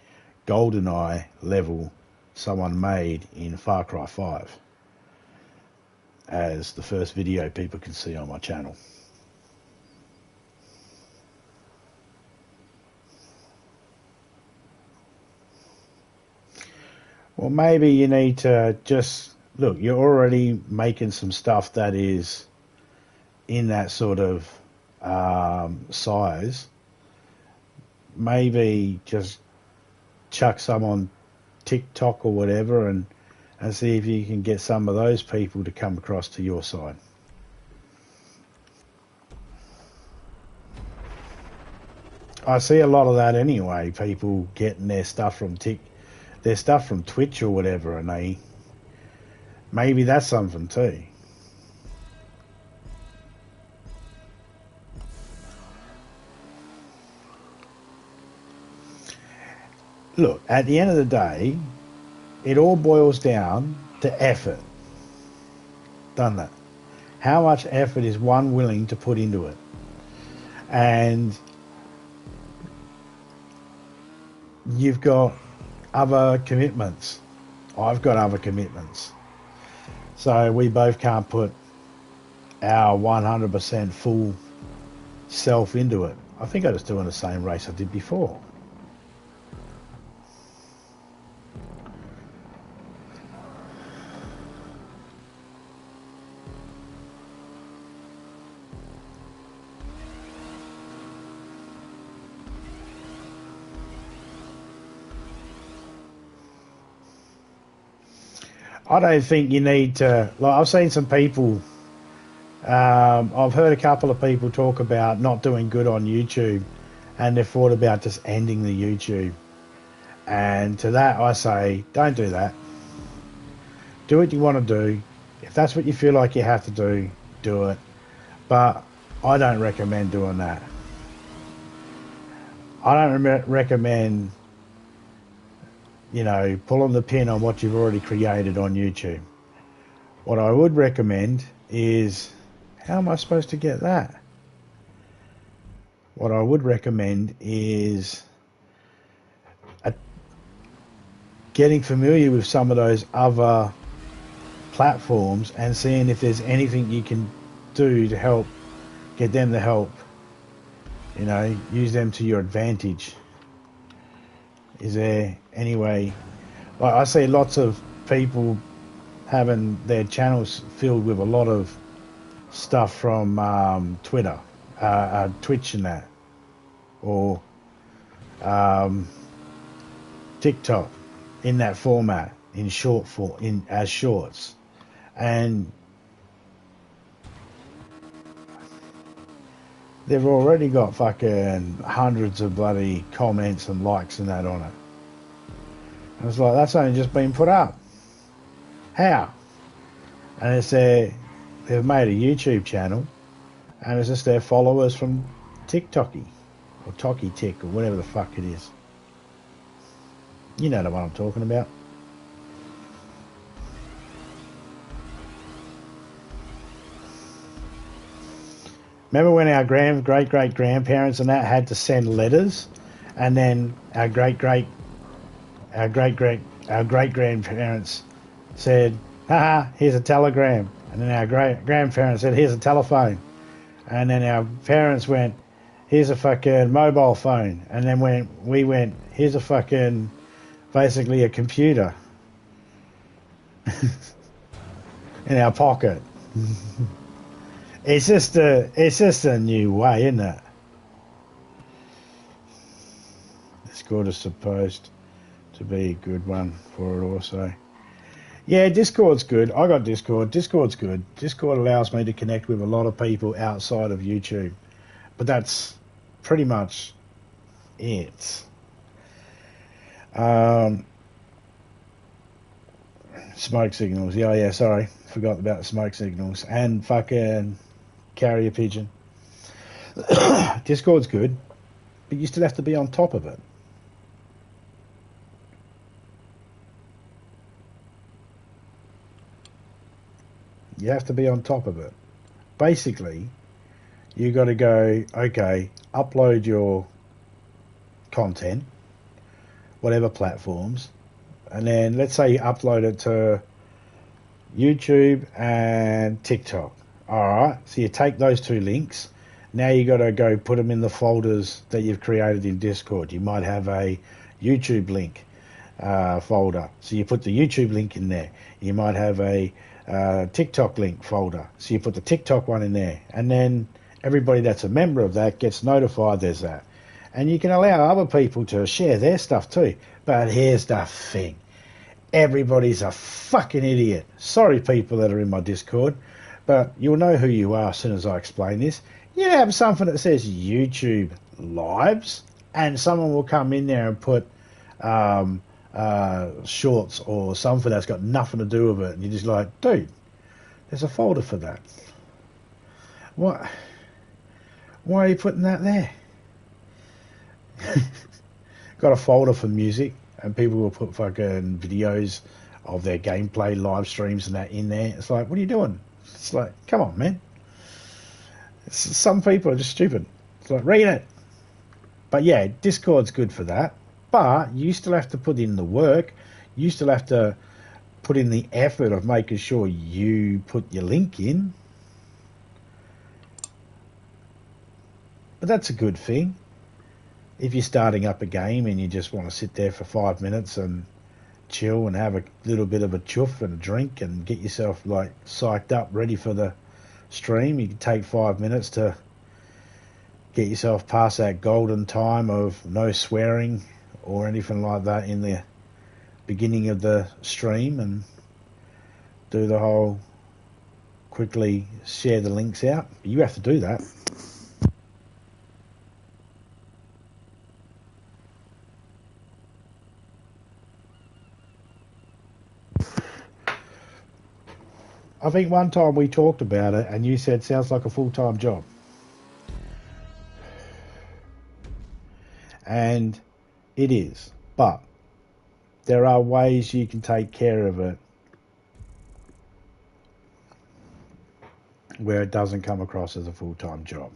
GoldenEye level someone made in Far Cry 5 as the first video people can see on my channel. Well, maybe you need to just look, you're already making some stuff that is in that sort of size. Maybe just chuck some on TikTok or whatever and see if you can get some of those people to come across to your side. I see a lot of that anyway, people getting their stuff from Twitch or whatever, and maybe that's something too. Look, at the end of the day, it all boils down to effort, doesn't it? How much effort is one willing to put into it? And you've got other commitments. I've got other commitments. So we both can't put our 100% full self into it. I think I just doing the same race I did before. I don't think you need to. Like, I've seen some people. I've heard a couple of people talk about not doing good on YouTube, and they've thought about just ending the YouTube. And to that, I say, don't do that. Do what you want to do. If that's what you feel like you have to do it. But I don't recommend doing that. I don't recommend, pulling the pin on what you've already created on YouTube. What I would recommend is, how am I supposed to get that? What I would recommend is getting familiar with some of those other platforms and seeing if there's anything you can do to help get them to help. Use them to your advantage. Is there any way? Like, I see lots of people having their channels filled with a lot of stuff from Twitter, Twitch and that, or TikTok in that format, in short form, as shorts, and they've already got fucking hundreds of bloody comments and likes and that on it. And it's like, that's only just been put up. How? And it's they've made a YouTube channel, and it's just their followers from TikToky, or Toki Tick, or whatever the fuck it is. You know the one I'm talking about. Remember when our great-great-grandparents and that had to send letters, and then our great-grandparents said, haha, here's a telegram. And then our great-grandparents said, here's a telephone. And then our parents went, here's a fucking mobile phone. And then we went, here's a fucking, basically a computer in our pocket. It's just a new way, isn't it? Discord is supposed to be a good one for it also. Yeah, Discord's good. I got Discord. Discord's good. Discord allows me to connect with a lot of people outside of YouTube. But that's pretty much it. Smoke signals. Yeah, sorry. Forgot about the smoke signals. And fucking carrier pigeon. Discord's good, but you still have to be on top of it. You have to be on top of it. Basically, you got to go, okay, upload your content, whatever platforms, and then let's say you upload it to YouTube and TikTok. Alright, so you take those two links. Now you got to go put them in the folders that you've created in Discord. You might have a YouTube link folder, so you put the YouTube link in there. You might have a TikTok link folder, so you put the TikTok one in there, and then everybody that's a member of that gets notified there's that. And you can allow other people to share their stuff too. But here's the thing. Everybody's a fucking idiot. Sorry, people that are in my Discord, but you'll know who you are as soon as I explain this. You have something that says YouTube Lives, and someone will come in there and put shorts or something that's got nothing to do with it, and you're just like, dude, there's a folder for that. What? Why are you putting that there? Got a folder for music, and people will put fucking videos of their gameplay live streams and that in there. It's like, what are you doing? It's like, come on, man. Some people are just stupid. It's like, read it. But yeah, Discord's good for that. But you still have to put in the work. You still have to put in the effort of making sure you put your link in. But that's a good thing. If you're starting up a game and you just want to sit there for 5 minutes and chill and have a little bit of a chuff and a drink and get yourself like psyched up, ready for the stream, you can take 5 minutes to get yourself past that golden time of no swearing or anything like that in the beginning of the stream, and do the whole quickly share the links out. You have to do that. I think one time we talked about it and you said sounds like a full-time job. And it is, but there are ways you can take care of it where it doesn't come across as a full-time job.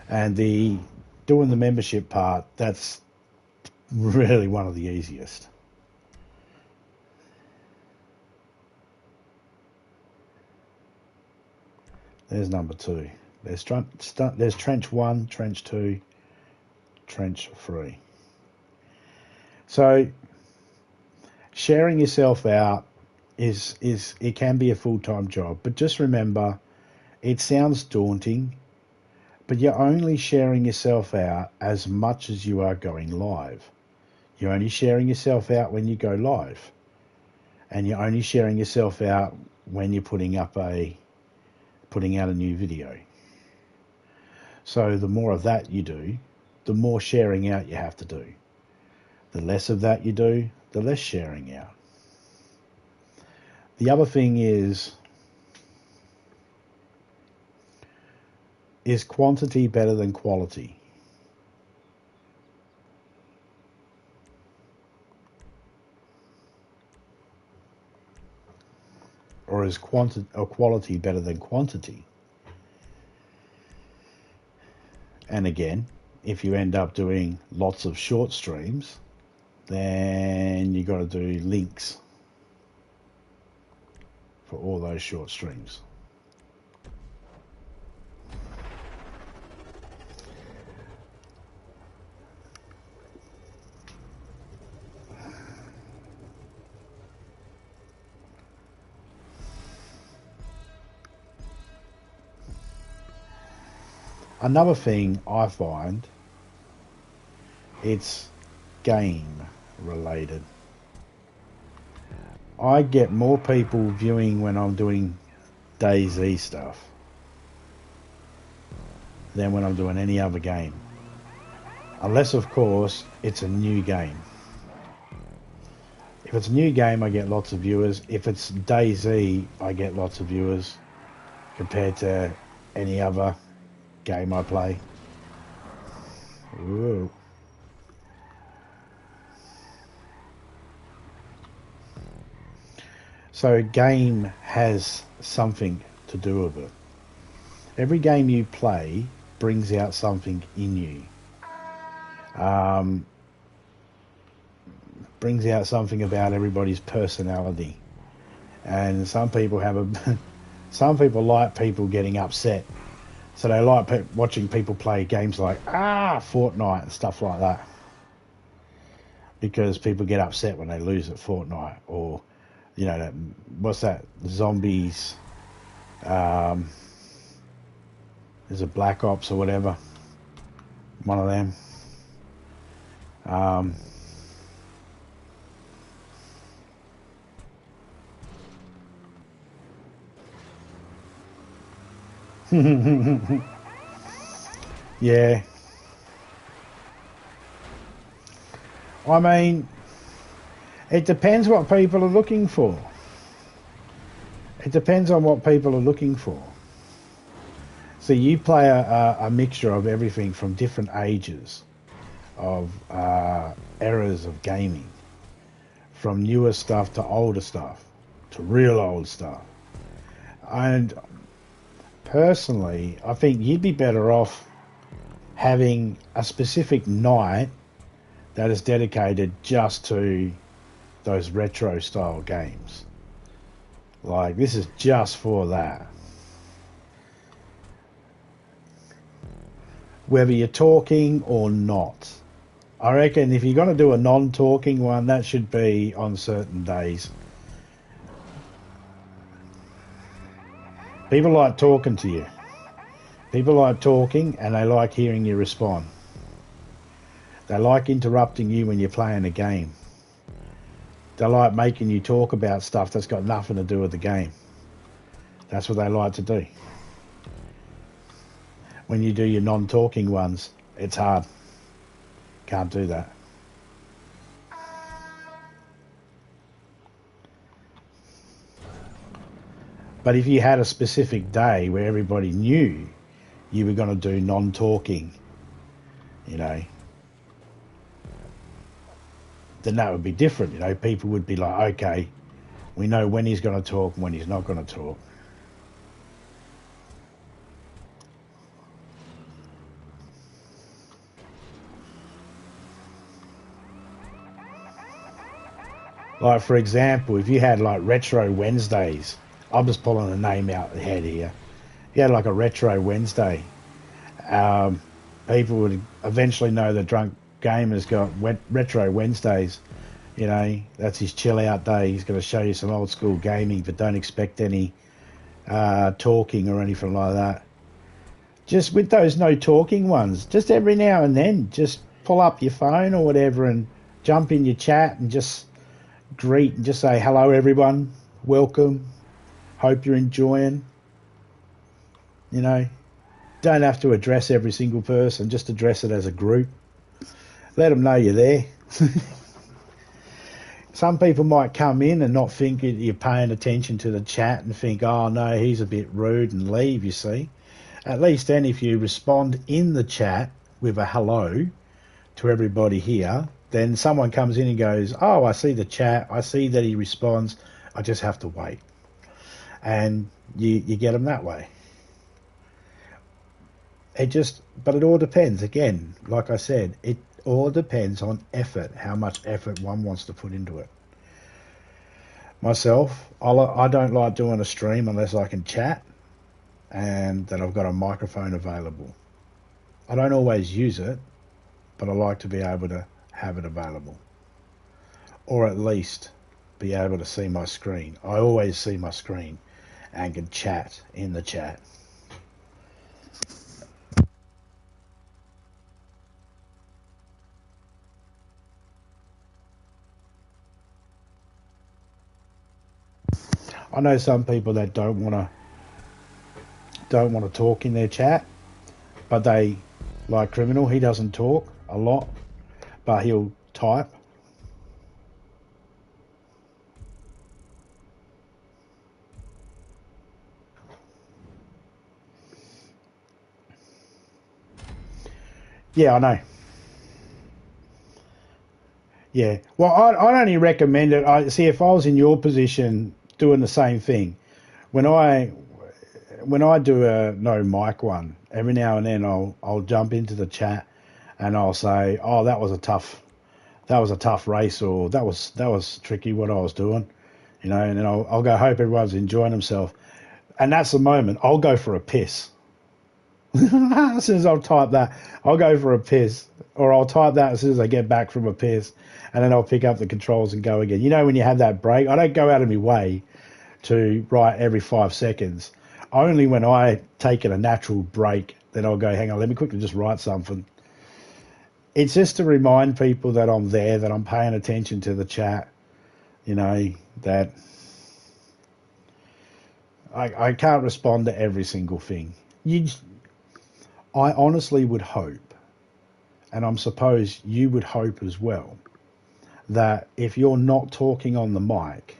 And doing the membership part, that's really one of the easiest. There's number 2. There's trench 1, trench 2, trench 3. So sharing yourself out is it can be a full-time job, but just remember, it sounds daunting, but you're only sharing yourself out as much as you are going live. You're only sharing yourself out when you go live, and you're only sharing yourself out when you're putting out a new video. So the more of that you do, the more sharing out you have to do. The less of that you do, the less sharing out. The other thing is quantity better than quality? Or is quality better than quantity? And again, if you end up doing lots of short streams, then you got to do links for all those short streams. Another thing I find, it's game related. I get more people viewing when I'm doing DayZ stuff than when I'm doing any other game. Unless, of course, it's a new game. If it's a new game, I get lots of viewers. If it's DayZ, I get lots of viewers compared to any other game I play. Ooh. So game has something to do with it. Every game you play brings out something in you. Brings out something about everybody's personality. And some people some people like people getting upset. So they like watching people play games like Fortnite and stuff like that, because people get upset when they lose at Fortnite, or what's that, zombies, there's a Black Ops or whatever, one of them. Yeah. I mean, it depends what people are looking for. It depends on what people are looking for. So you play a mixture of everything from different ages of eras of gaming, from newer stuff to older stuff to real old stuff. And personally, I think you'd be better off having a specific night that is dedicated just to those retro style games. Like, this is just for that. Whether you're talking or not. I reckon if you're going to do a non-talking one, that should be on certain days. People like talking to you. People like talking, and they like hearing you respond. They like interrupting you when you're playing a game. They like making you talk about stuff that's got nothing to do with the game. That's what they like to do. When you do your non-talking ones, it's hard. Can't do that. But if you had a specific day where everybody knew you were going to do non-talking, you know, then that would be different. You know, people would be like, okay, we know when he's going to talk and when he's not going to talk. Like, for example, if you had like Retro Wednesdays, I'm just pulling a name out of the head here. If you had like a Retro Wednesday, people would eventually know the Drunk Gamer's got Retro Wednesdays. You know, that's his chill out day. He's going to show you some old school gaming, but don't expect any talking or anything like that. Just with those no talking ones, just every now and then, just pull up your phone or whatever and jump in your chat and just greet and just say, hello everyone, welcome, hope you're enjoying. You know, don't have to address every single person, just address it as a group. Let them know you're there. Some people might come in and not think you're paying attention to the chat and think, oh no, he's a bit rude, and leave, you see. At least then if you respond in the chat with a hello to everybody here, then someone comes in and goes, oh, I see the chat, I see that he responds, I just have to wait. And you get them that way. But it all depends. Again, like I said, it all depends on effort, how much effort one wants to put into it. Myself, I don't like doing a stream unless I can chat and that I've got a microphone available. I don't always use it, but I like to be able to have it available. Or at least be able to see my screen. I always see my screen and can chat in the chat. I know some people that don't want to talk in their chat, but they, like Criminal, he doesn't talk a lot, but he'll type. Yeah, I know. Yeah. Well, I'd only recommend it. I see if I was in your position doing the same thing. When I do a no mic one, every now and then I'll jump into the chat and I'll say, oh, that was a tough race, or that was tricky what I was doing, you know, and then I'll go, hope everyone's enjoying themselves. And that's the moment I'll go for a piss. As soon as I'll type that, I'll go for a piss, or I'll type that as soon as I get back from a piss, and then I'll pick up the controls and go again. You know, when you have that break, I don't go out of my way to write every 5 seconds. Only when I take a natural break, then I'll go, hang on, let me quickly just write something. It's just to remind people that I'm there, that I'm paying attention to the chat, you know, that I can't respond to every single thing. I honestly would hope, and I'm suppose you would hope as well, that if you're not talking on the mic,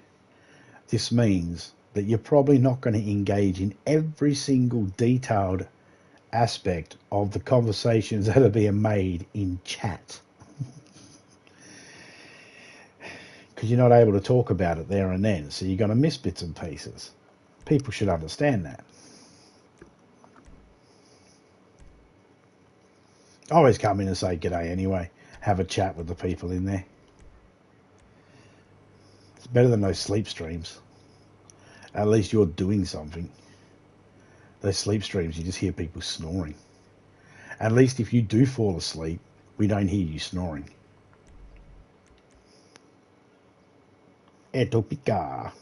this means that you're probably not going to engage in every single detailed aspect of the conversations that are being made in chat. Because you're not able to talk about it there and then, so you're going to miss bits and pieces. People should understand that. I always come in and say g'day anyway. have a chat with the people in there. It's better than those sleep streams. At least you're doing something. Those sleep streams, you just hear people snoring. At least if you do fall asleep, we don't hear you snoring. Etopica.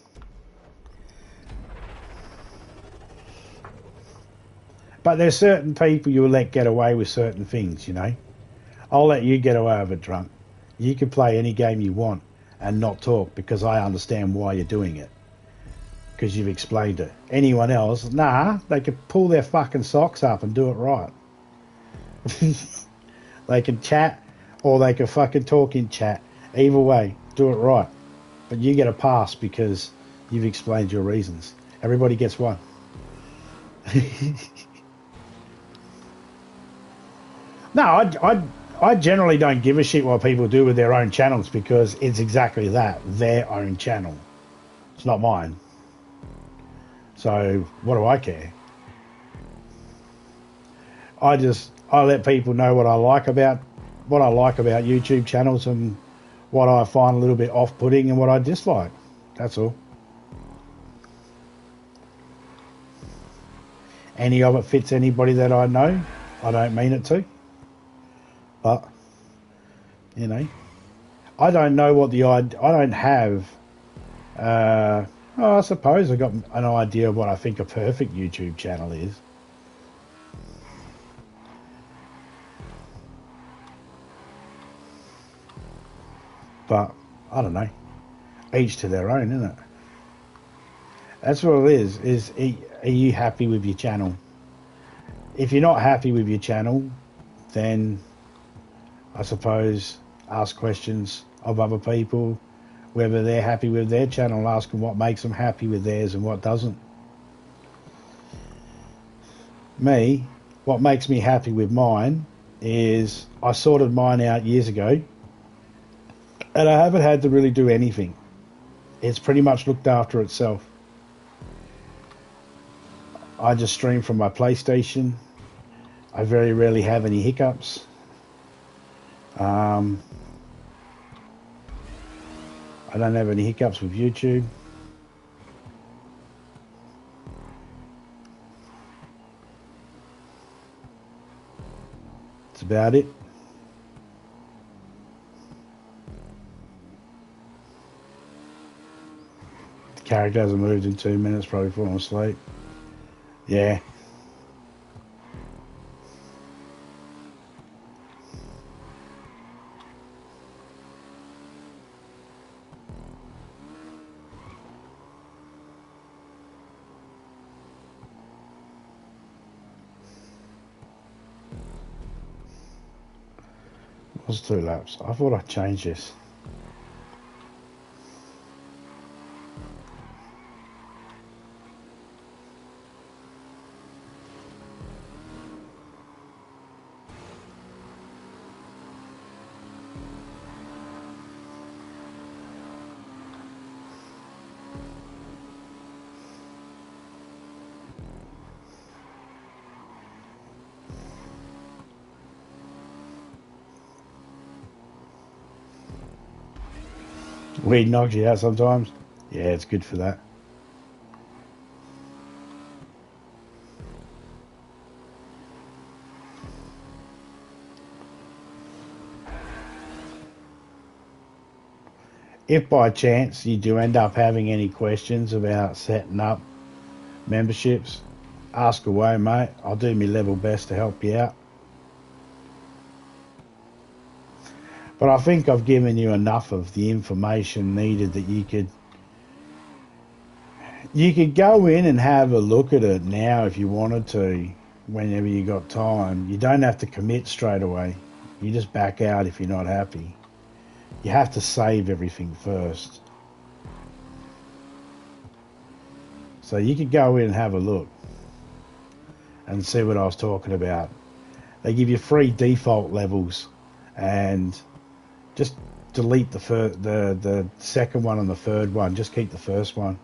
But there's certain people you'll let get away with certain things, you know. I'll let you get away with it drunk. You can play any game you want and not talk because I understand why you're doing it. Because you've explained it. Anyone else, nah, they could pull their fucking socks up and do it right. They can chat or they can fucking talk in chat. Either way, do it right. But you get a pass because you've explained your reasons. Everybody gets one. No, I generally don't give a shit what people do with their own channels because it's exactly that, their own channel. It's not mine. So what do I care? I let people know what I like about YouTube channels and what I find a little bit off-putting and what I dislike. That's all. Any of it fits anybody that I know. I don't mean it to. But, you know, I don't know what I don't have, I suppose I got an idea of what I think a perfect YouTube channel is. But, I don't know. Each to their own, isn't it? That's what it is are you happy with your channel? If you're not happy with your channel, then I suppose ask questions of other people, whether they're happy with their channel, ask them what makes them happy with theirs and what doesn't. Me, what makes me happy with mine is I sorted mine out years ago and I haven't had to really do anything. It's pretty much looked after itself. I just stream from my PlayStation. I very rarely have any hiccups. I don't have any hiccups with YouTube. That's about it. The character hasn't moved in 2 minutes, probably falling asleep. Yeah. What's 2 laps? I thought I changed this. Weed knocks you out sometimes. Yeah, it's good for that. If by chance you do end up having any questions about setting up memberships, ask away, mate. I'll do my level best to help you out. But I think I've given you enough of the information needed that you could go in and have a look at it now if you wanted to, whenever you got time. You don't have to commit straight away. You just back out if you're not happy. You have to save everything first. So you could go in and have a look and see what I was talking about. They give you free default levels and just delete the second one and the third one. Just keep the first one.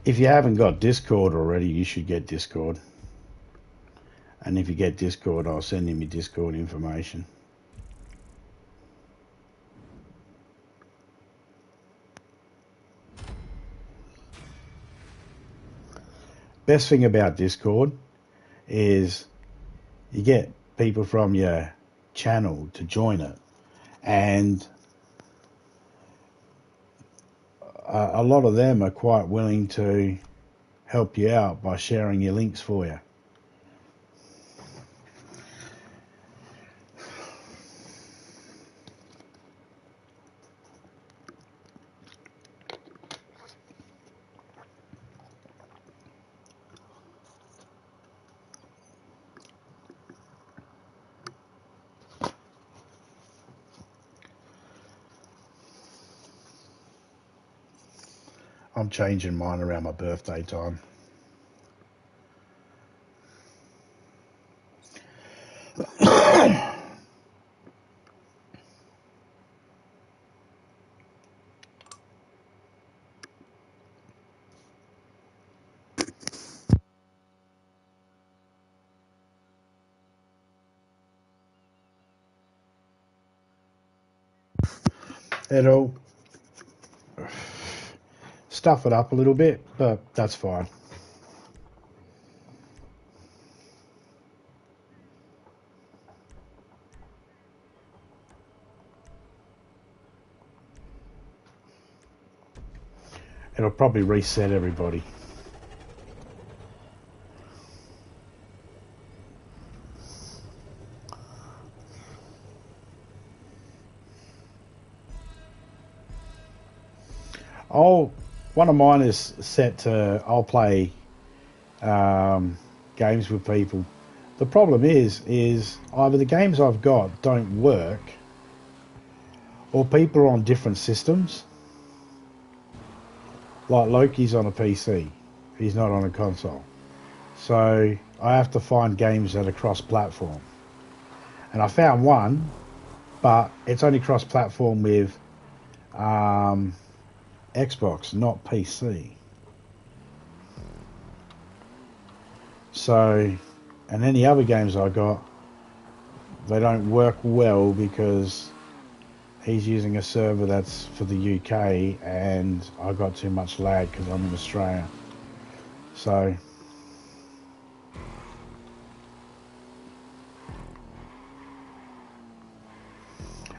If you haven't got Discord already, you should get Discord. And if you get Discord, I'll send him your Discord information. Best thing about Discord is you get people from your channel to join it, and a lot of them are quite willing to help you out by sharing your links for you. I'm changing mine around my birthday time. It'll stuff it up a little bit, but that's fine. It'll probably reset everybody. One of mine is set to, I'll play games with people. The problem is either the games I've got don't work, or people are on different systems. Like Loki's on a PC, he's not on a console. So I have to find games that are cross-platform. And I found one, but it's only cross-platform with Xbox, not PC. So, and any other games I got, they don't work well because he's using a server that's for the UK and I got too much lag because I'm in Australia. So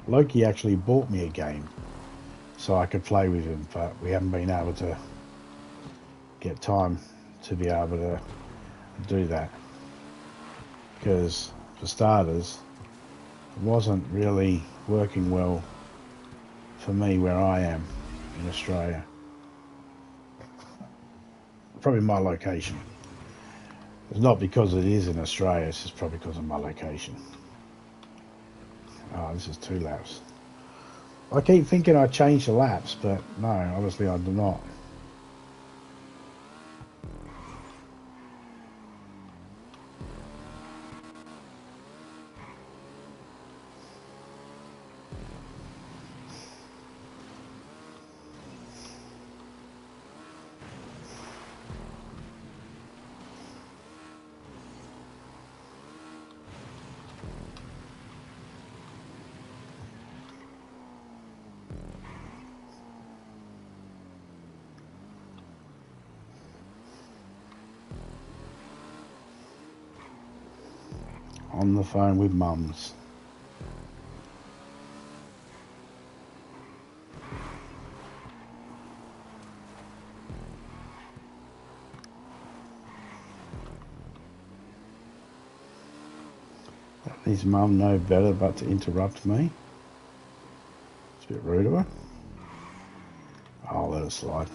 Loki actually bought me a game so I could play with him, but we haven't been able to get time to be able to do that because, for starters, it wasn't really working well for me where I am in Australia. Probably my location. It's not because it is in Australia, it's just probably because of my location. Oh, this is 2 laps. I keep thinking I changed the laps, but no, obviously I do not. On the phone with mums. His mum know better but to interrupt me. It's a bit rude of her. I'll let it slide.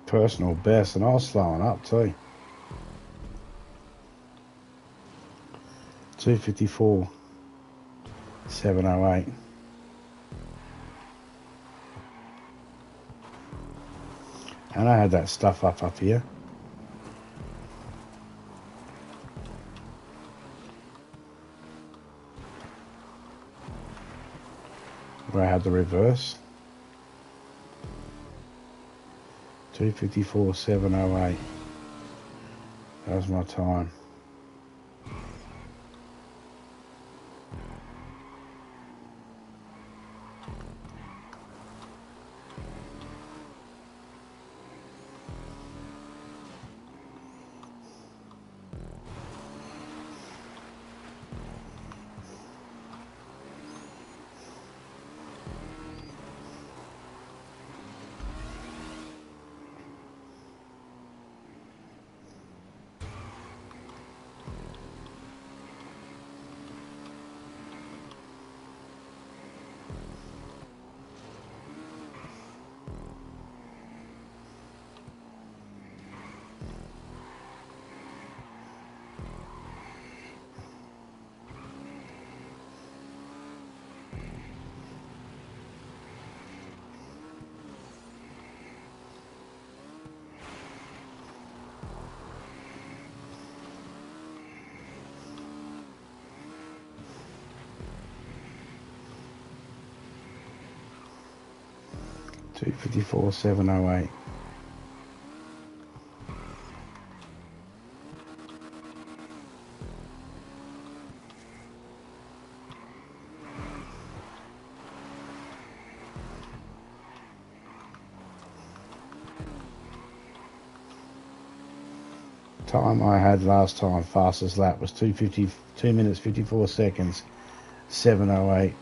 Personal best, and I was slowing up too. 254 708. And I had that stuff up here. Where I had the reverse. 254 708. That was my time. Two 54 708. Time I had last time, fastest lap, was 2 minutes 54 seconds, 708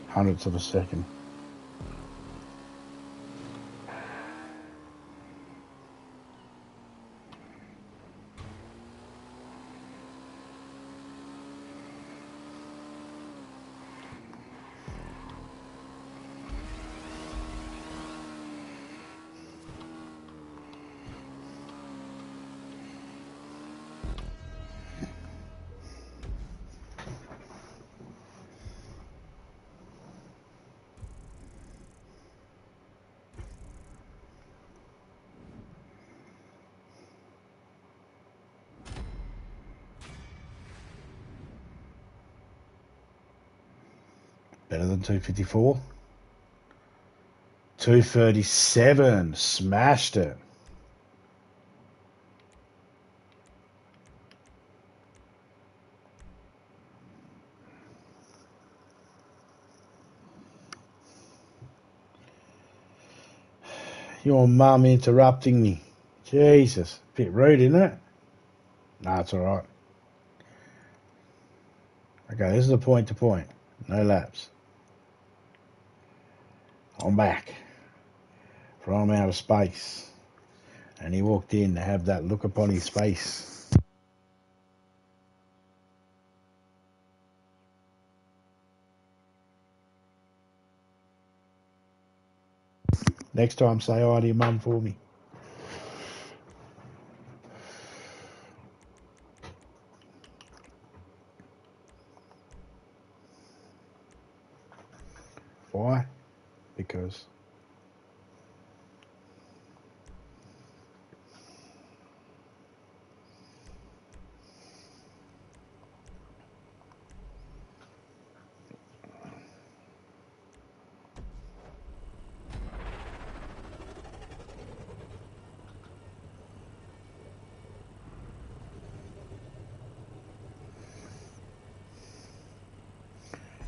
hundredths of a second. Better than 254. 237. Smashed it. Your mum interrupting me. Jesus. Bit rude, isn't it? Nah, it's alright. Okay, this is a point to point. No laps. I'm back from outer space. And he walked in to have that look upon his face. Next time, say hi to your mum for me. Why? Because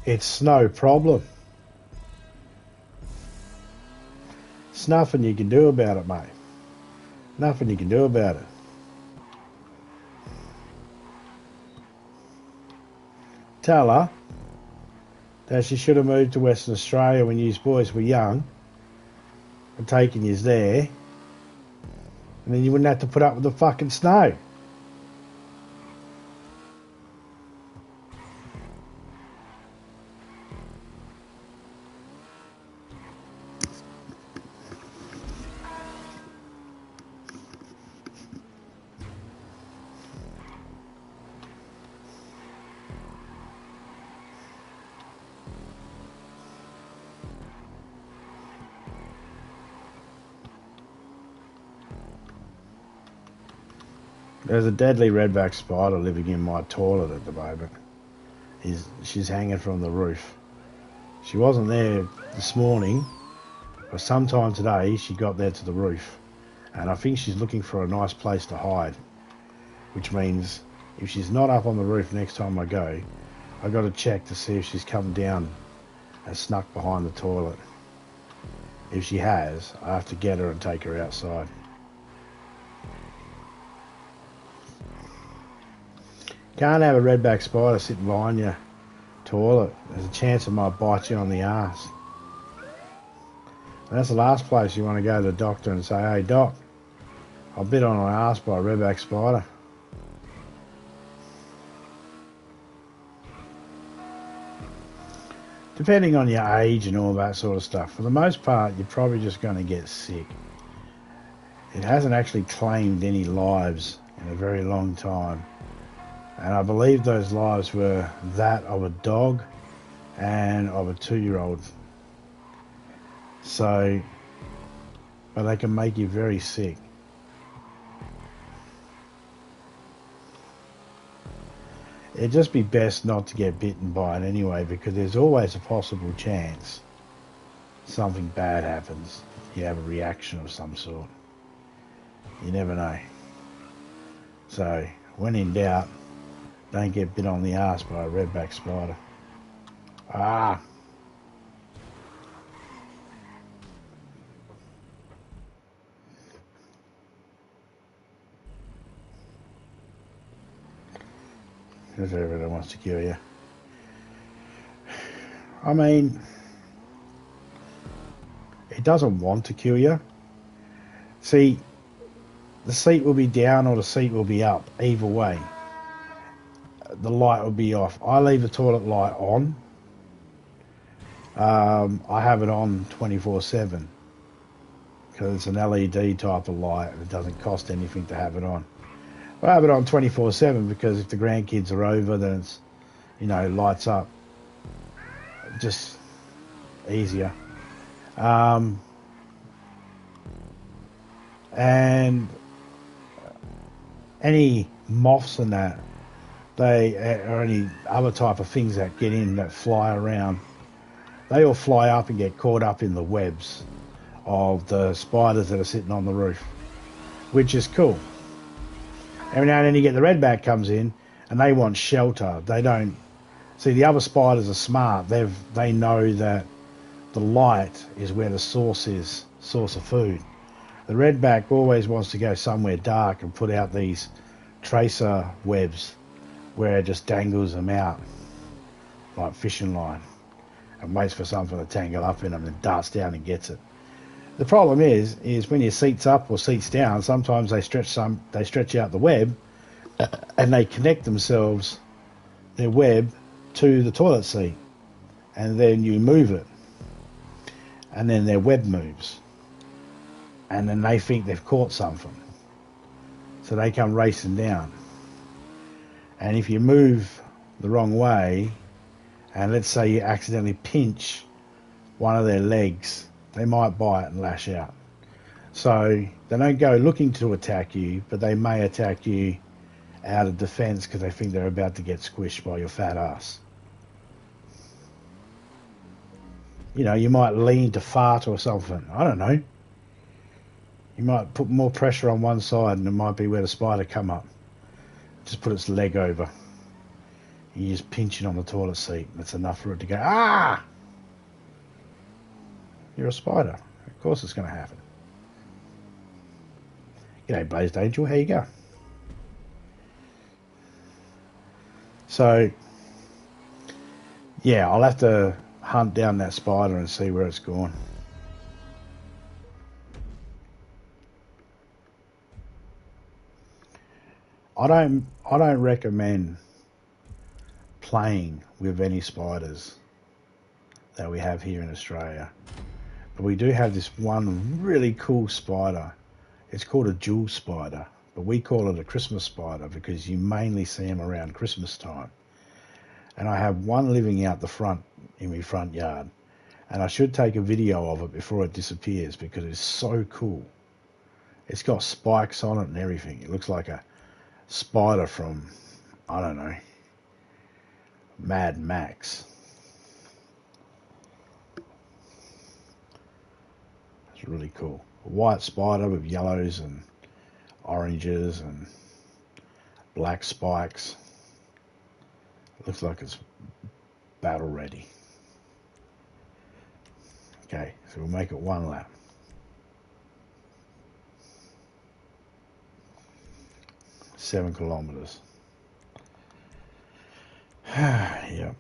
it's no problem. It's nothing you can do about it, mate. Nothing you can do about it. Tell her that she should have moved to Western Australia when you boys were young and taken you there, and then you wouldn't have to put up with the fucking snow. There's a deadly redback spider living in my toilet at the moment. She's hanging from the roof. She wasn't there this morning, but sometime today she got there to the roof. And I think she's looking for a nice place to hide, which means if she's not up on the roof next time I go, I've got to check to see if she's come down and snuck behind the toilet. If she has, I have to get her and take her outside. Can't have a redback spider sitting behind your toilet. There's a chance it might bite you on the arse. And that's the last place you want to go to the doctor and say, "Hey doc, I bit on my arse by a redback spider." Depending on your age and all that sort of stuff, for the most part, you're probably just going to get sick. It hasn't actually claimed any lives in a very long time. And I believe those lives were that of a dog and of a 2-year-old. So, but they can make you very sick. It'd just be best not to get bitten by it anyway, because there's always a possible chance something bad happens. You have a reaction of some sort. You never know. So, when in doubt, don't get bit on the arse by a redback spider. Ah! Because everybody wants to kill you. I mean, it doesn't want to kill you. See, the seat will be down or the seat will be up. Either way, the light will be off. I leave the toilet light on. I have it on 24/7 because it's an LED type of light and it doesn't cost anything to have it on. I have it on 24/7 because if the grandkids are over, then it's, lights up. Just easier. And any moths and that, or any other type of things that get in, that fly around, they all fly up and get caught up in the webs of the spiders that are sitting on the roof, which is cool. Every now and then you get the redback comes in and they want shelter. They don't see, the other spiders are smart. They know that the light is where the source of food. The redback always wants to go somewhere dark and put out these tracer webs where it just dangles them out like fishing line and waits for something to tangle up in them and darts down and gets it. The problem is when your seat's up or seat's down, sometimes they stretch out the web and they connect their web to the toilet seat, and then you move it, and then their web moves, and then they think they've caught something, so they come racing down. And if you move the wrong way, and let's say you accidentally pinch one of their legs, they might bite and lash out. So they don't go looking to attack you, but they may attack you out of defense because they think they're about to get squished by your fat ass. You might lean to fart or something. I don't know. You might put more pressure on one side and it might be where the spider come up. Just put its leg over. You just pinch it on the toilet seat. That's enough for it to go, ah! You're a spider. Of course it's going to happen. G'day, Blazed Angel. How you go? So, yeah, I'll have to hunt down that spider and see where it's gone. I don't recommend playing with any spiders that we have here in Australia. But we do have this one really cool spider. It's called a jewel spider, but we call it a Christmas spider because you mainly see them around Christmas time. And I have one living out the front in my front yard, and I should take a video of it before it disappears because it's so cool. It's got spikes on it and everything. It looks like a spider from, I don't know, Mad Max. It's really cool. A white spider with yellows and oranges and black spikes. Looks like it's battle ready. Okay, so we'll make it 1 lap. Seven kilometers. Yep.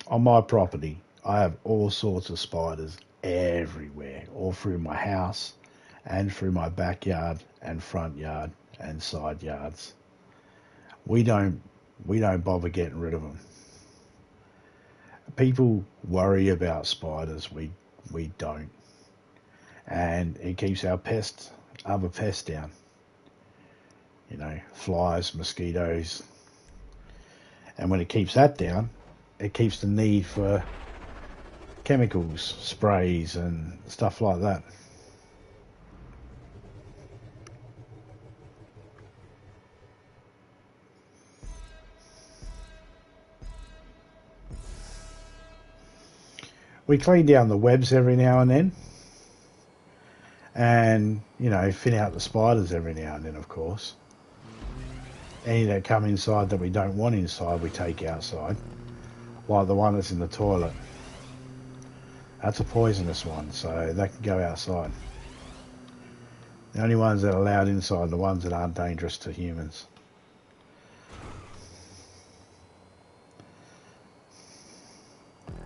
On my property, I have all sorts of spiders everywhere, all through my house and through my backyard and front yard and side yards. We don't bother getting rid of them. People worry about spiders. We don't, and it keeps our other pests down. You know, flies, mosquitoes, and when it keeps that down, it keeps the need for chemicals, sprays, and stuff like that. We clean down the webs every now and then, and you know, thin out the spiders every now and then, of course. Any that come inside that we don't want inside, we take outside, like the one that's in the toilet. That's a poisonous one, so that can go outside. The only ones that are allowed inside are the ones that aren't dangerous to humans.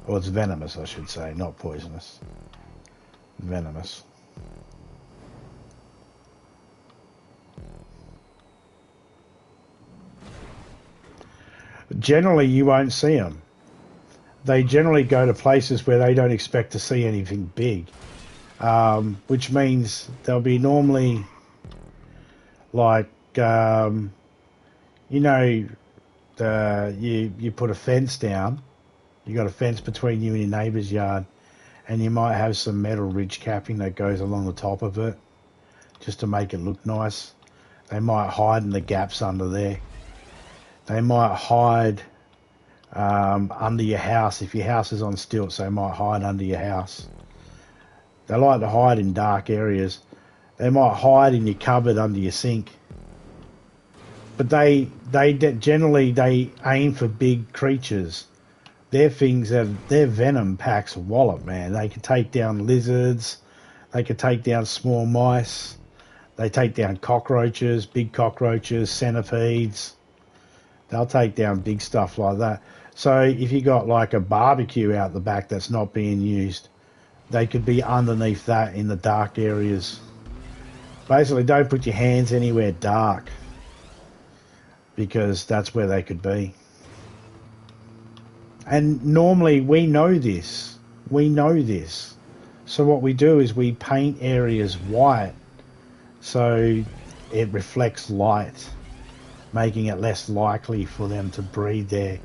Or it's venomous, I should say, not poisonous. Venomous. Generally, you won't see them. They generally go to places where they don't expect to see anything big, which means they'll be normally like, you know, you put a fence down. You got a fence between you and your neighbour's yard, and you might have some metal ridge capping that goes along the top of it just to make it look nice. They might hide in the gaps under there. They might hide under your house. If your house is on stilts, they might hide under your house. They like to hide in dark areas. They might hide in your cupboard under your sink. But they generally aim for big creatures. Their venom packs a wallop, man. They can take down lizards. They can take down small mice. They take down cockroaches, big cockroaches, centipedes. They'll take down big stuff like that. So if you got like a barbecue out the back that's not being used, they could be underneath that in the dark areas. Basically, don't put your hands anywhere dark, because that's where they could be. And normally we know this. We know this. So what we do is we paint areas white so it reflects light, making it less likely for them to breed there.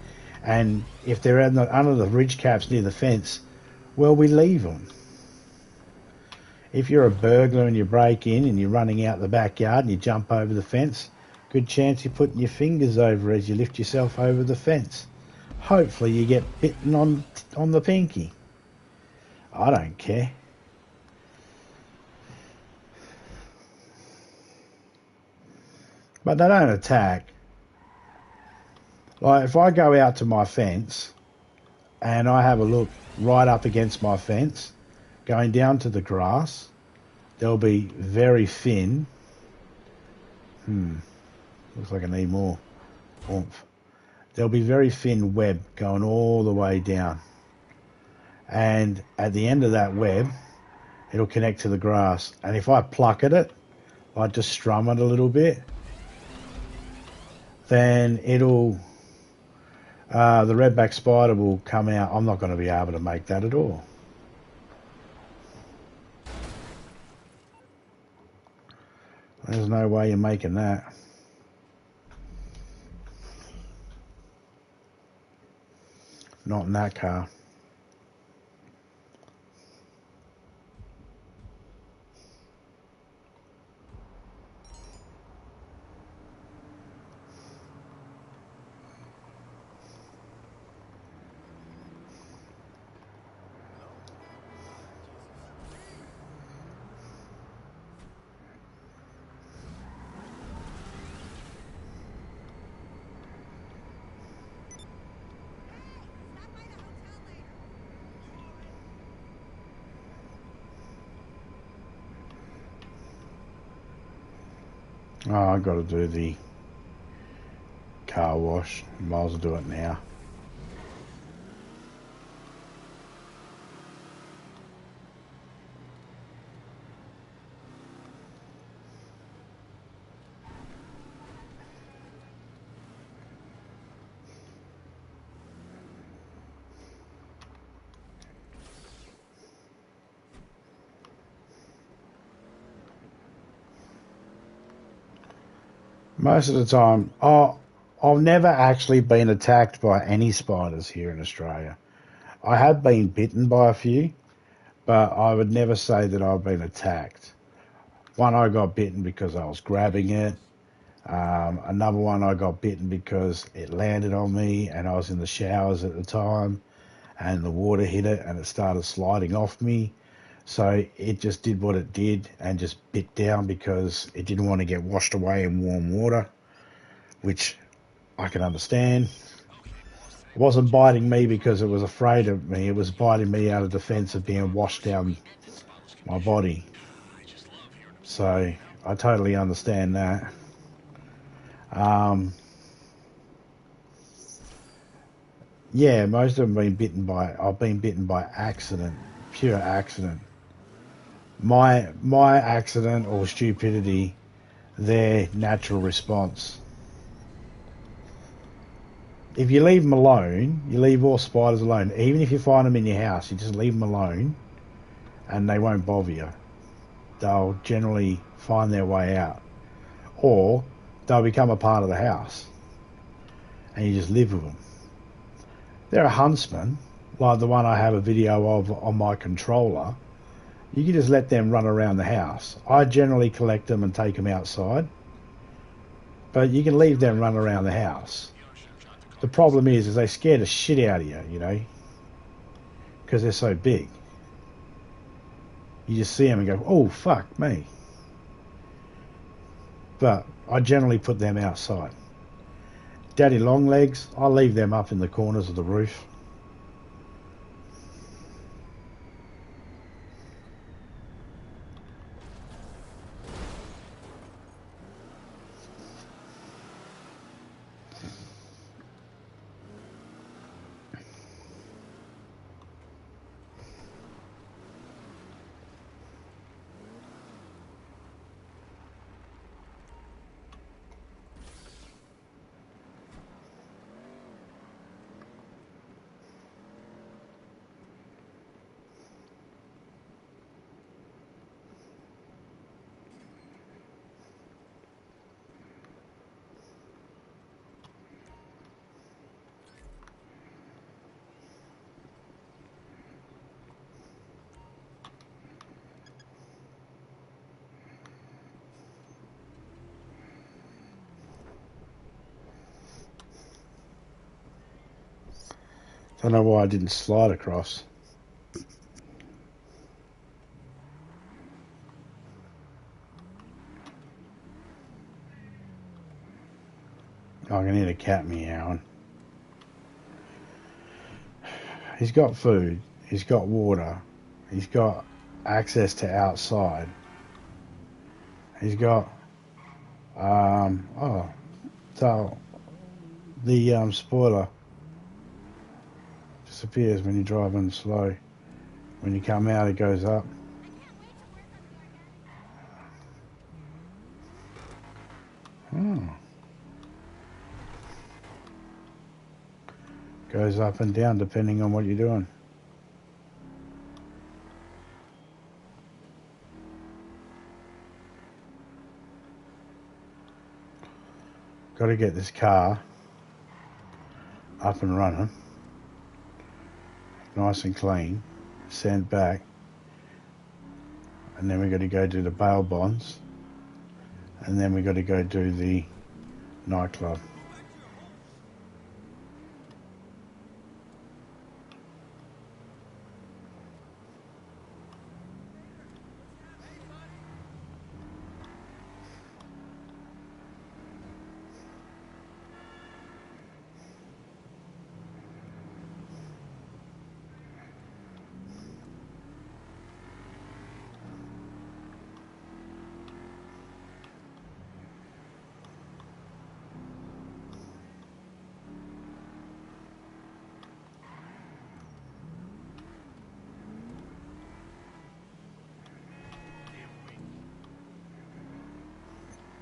And if they're under the ridge caps near the fence, well, we leave them. If you're a burglar and you break in and you're running out the backyard and you jump over the fence, good chance you're putting your fingers over as you lift yourself over the fence. Hopefully you get bitten on the pinky. I don't care. But they don't attack. Like if I go out to my fence and I have a look right up against my fence, going down to the grass, there'll be very thin. Looks like I need more oomph. There'll be very thin web going all the way down. And at the end of that web, it'll connect to the grass. And if I pluck at it, I just strum it a little bit, then it'll, the redback spider will come out. I'm not going to be able to make that at all. There's no way you're making that. Not in that car. Oh, I got to do the car wash. Might as well do it now. Most of the time, I've never actually been attacked by any spiders here in Australia. I have been bitten by a few, but I would never say that I've been attacked. One, I got bitten because I was grabbing it. Another one, I got bitten because it landed on me and I was in the showers at the time and the water hit it and it started sliding off me. So it just did what it did and just bit down because it didn't want to get washed away in warm water, which I can understand. It wasn't biting me because it was afraid of me. It was biting me out of defense of being washed down my body. So I totally understand that. Um, yeah, most of them I've been bitten by accident, pure accident. My accident or stupidity, their natural response. If you leave them alone, you leave all spiders alone. Even if you find them in your house, you just leave them alone and they won't bother you. They'll generally find their way out. Or they'll become a part of the house and you just live with them. They're a huntsman, like the one I have a video of on my controller. You can just let them run around the house. I generally collect them and take them outside, but you can leave them run around the house. The problem is they scare the shit out of you, you know, because they're so big. You just see them and go, oh, fuck me. But I generally put them outside. Daddy longlegs, I leave them up in the corners of the roof. Don't know why I didn't slide across. I can hear the cat meowing. He's got food. He's got water. He's got access to outside. He's got so the spoiler disappears when you're driving slow. When you come out, it goes up. Oh. Goes up and down depending on what you're doing. Got to get this car up and running, nice and clean, sent back, and then we got to go do the bail bonds, and then we got to go do the nightclub.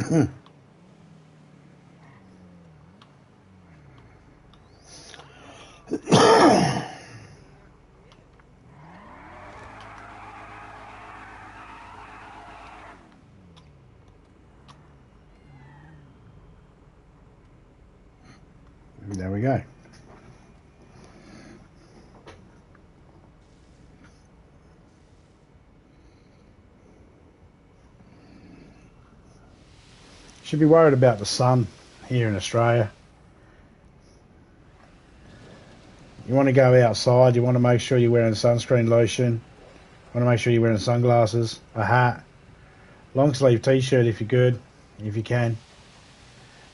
There we go. Should be worried about the sun here in Australia. You want to go outside, you want to make sure you're wearing sunscreen lotion, you want to make sure you're wearing sunglasses, a hat, long sleeve t-shirt if you're good, if you can.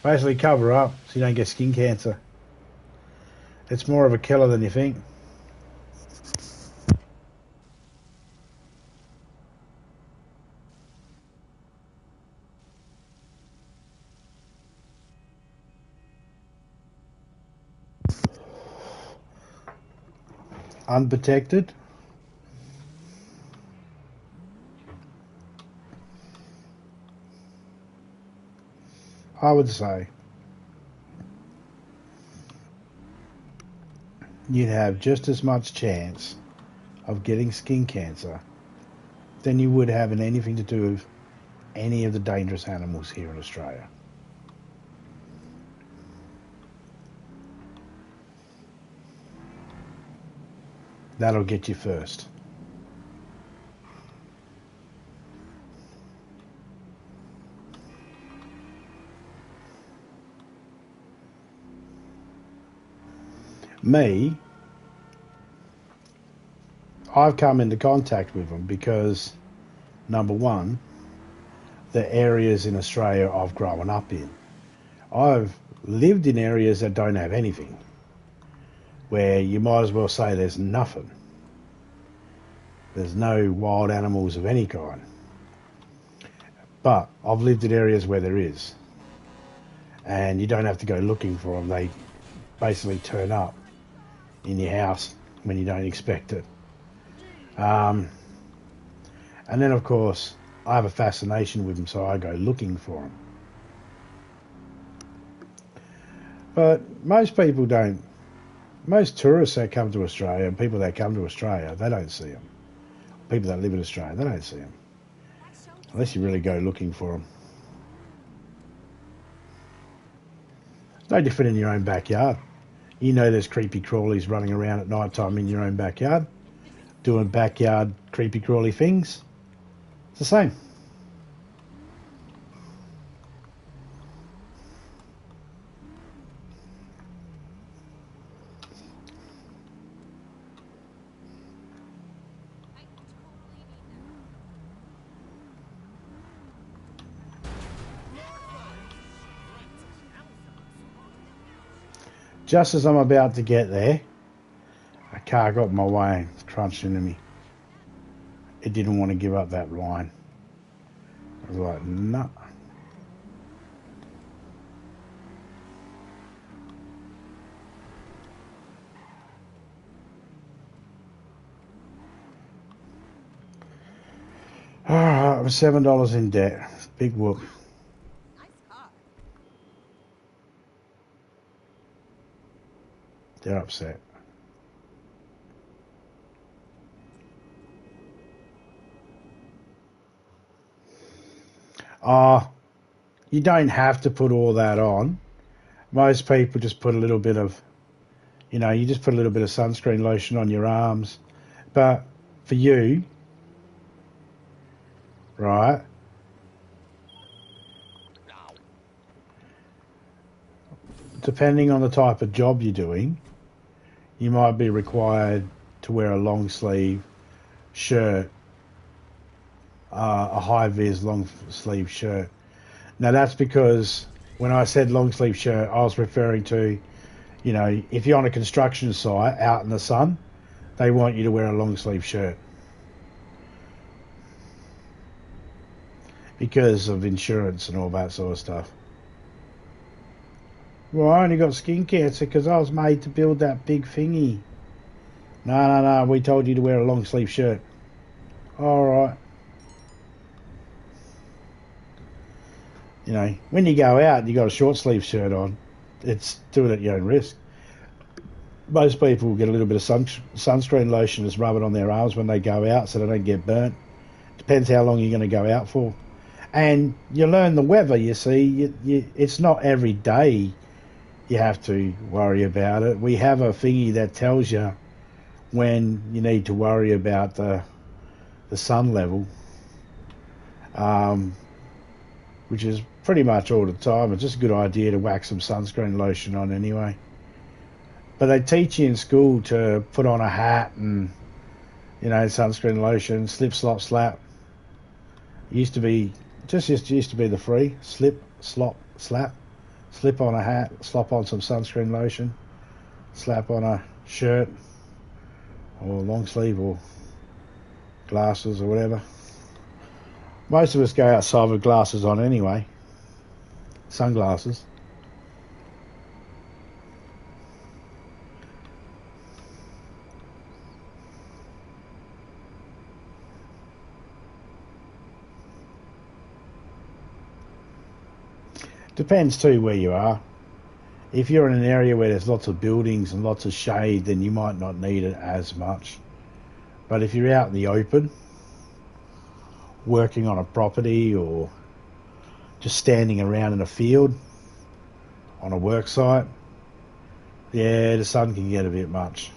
Basically cover up so you don't get skin cancer. It's more of a killer than you think. Unprotected. I would say you'd have just as much chance of getting skin cancer than you would having anything to do with any of the dangerous animals here in Australia. That'll get you first. Me, I've come into contact with them because, number one, the areas in Australia I've grown up in. I've lived in areas that don't have anything, where you might as well say there's nothing. There's no wild animals of any kind. But I've lived in areas where there is. And you don't have to go looking for them. They basically turn up in your house when you don't expect it. And then, of course, I have a fascination with them, so I go looking for them. But most people don't. Most tourists that come to Australia, and people that come to Australia, they don't see them. People that live in Australia, they don't see them. Unless you really go looking for them. It's no different in your own backyard. You know there's creepy crawlies running around at night time in your own backyard, doing backyard creepy crawly things. It's the same. Just as I'm about to get there, a car got in my way and crunched into me. It didn't want to give up that line. I was like, nah. Alright, I'm $7 in debt. Big whoop. They're upset. You don't have to put all that on. Most people just put a little bit of, you just put a little bit of sunscreen lotion on your arms. But for you, right, depending on the type of job you're doing, you might be required to wear a long sleeve shirt, a high vis long sleeve shirt. Now that's because when I said long sleeve shirt, I was referring to, if you're on a construction site out in the sun, they want you to wear a long sleeve shirt because of insurance and all that sort of stuff. Well, I only got skin cancer because I was made to build that big thingy. No, we told you to wear a long sleeve shirt. Alright. You know, when you go out and you got a short sleeve shirt on, it's do it at your own risk. Most people get a little bit of sunscreen lotion, just rub it on their arms when they go out so they don't get burnt. Depends how long you're going to go out for. And you learn the weather, you see. It's not every day you have to worry about it. We have a thingy that tells you when you need to worry about the sun level, um, which is pretty much all the time. It's just a good idea to whack some sunscreen lotion on anyway. But they teach you in school to put on a hat and, you know, sunscreen lotion, slip, slop, slap. It used to be, just used to be the free slip, slop, slap. Slip on a hat, slop on some sunscreen lotion, slap on a shirt or long sleeve or glasses or whatever. Most of us go outside with glasses on anyway, sunglasses. Depends too where you are. If you're in an area where there's lots of buildings and lots of shade, then you might not need it as much. But if you're out in the open, working on a property or just standing around in a field on a work site, yeah, the sun can get a bit much,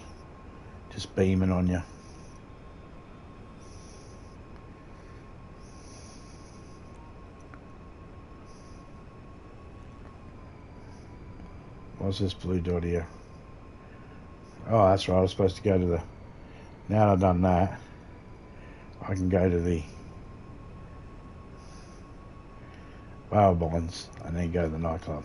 just beaming on you. What's this blue dot here? Oh, that's right, I was supposed to go to the... Now I've done that, I can go to the bail bonds and then go to the nightclub.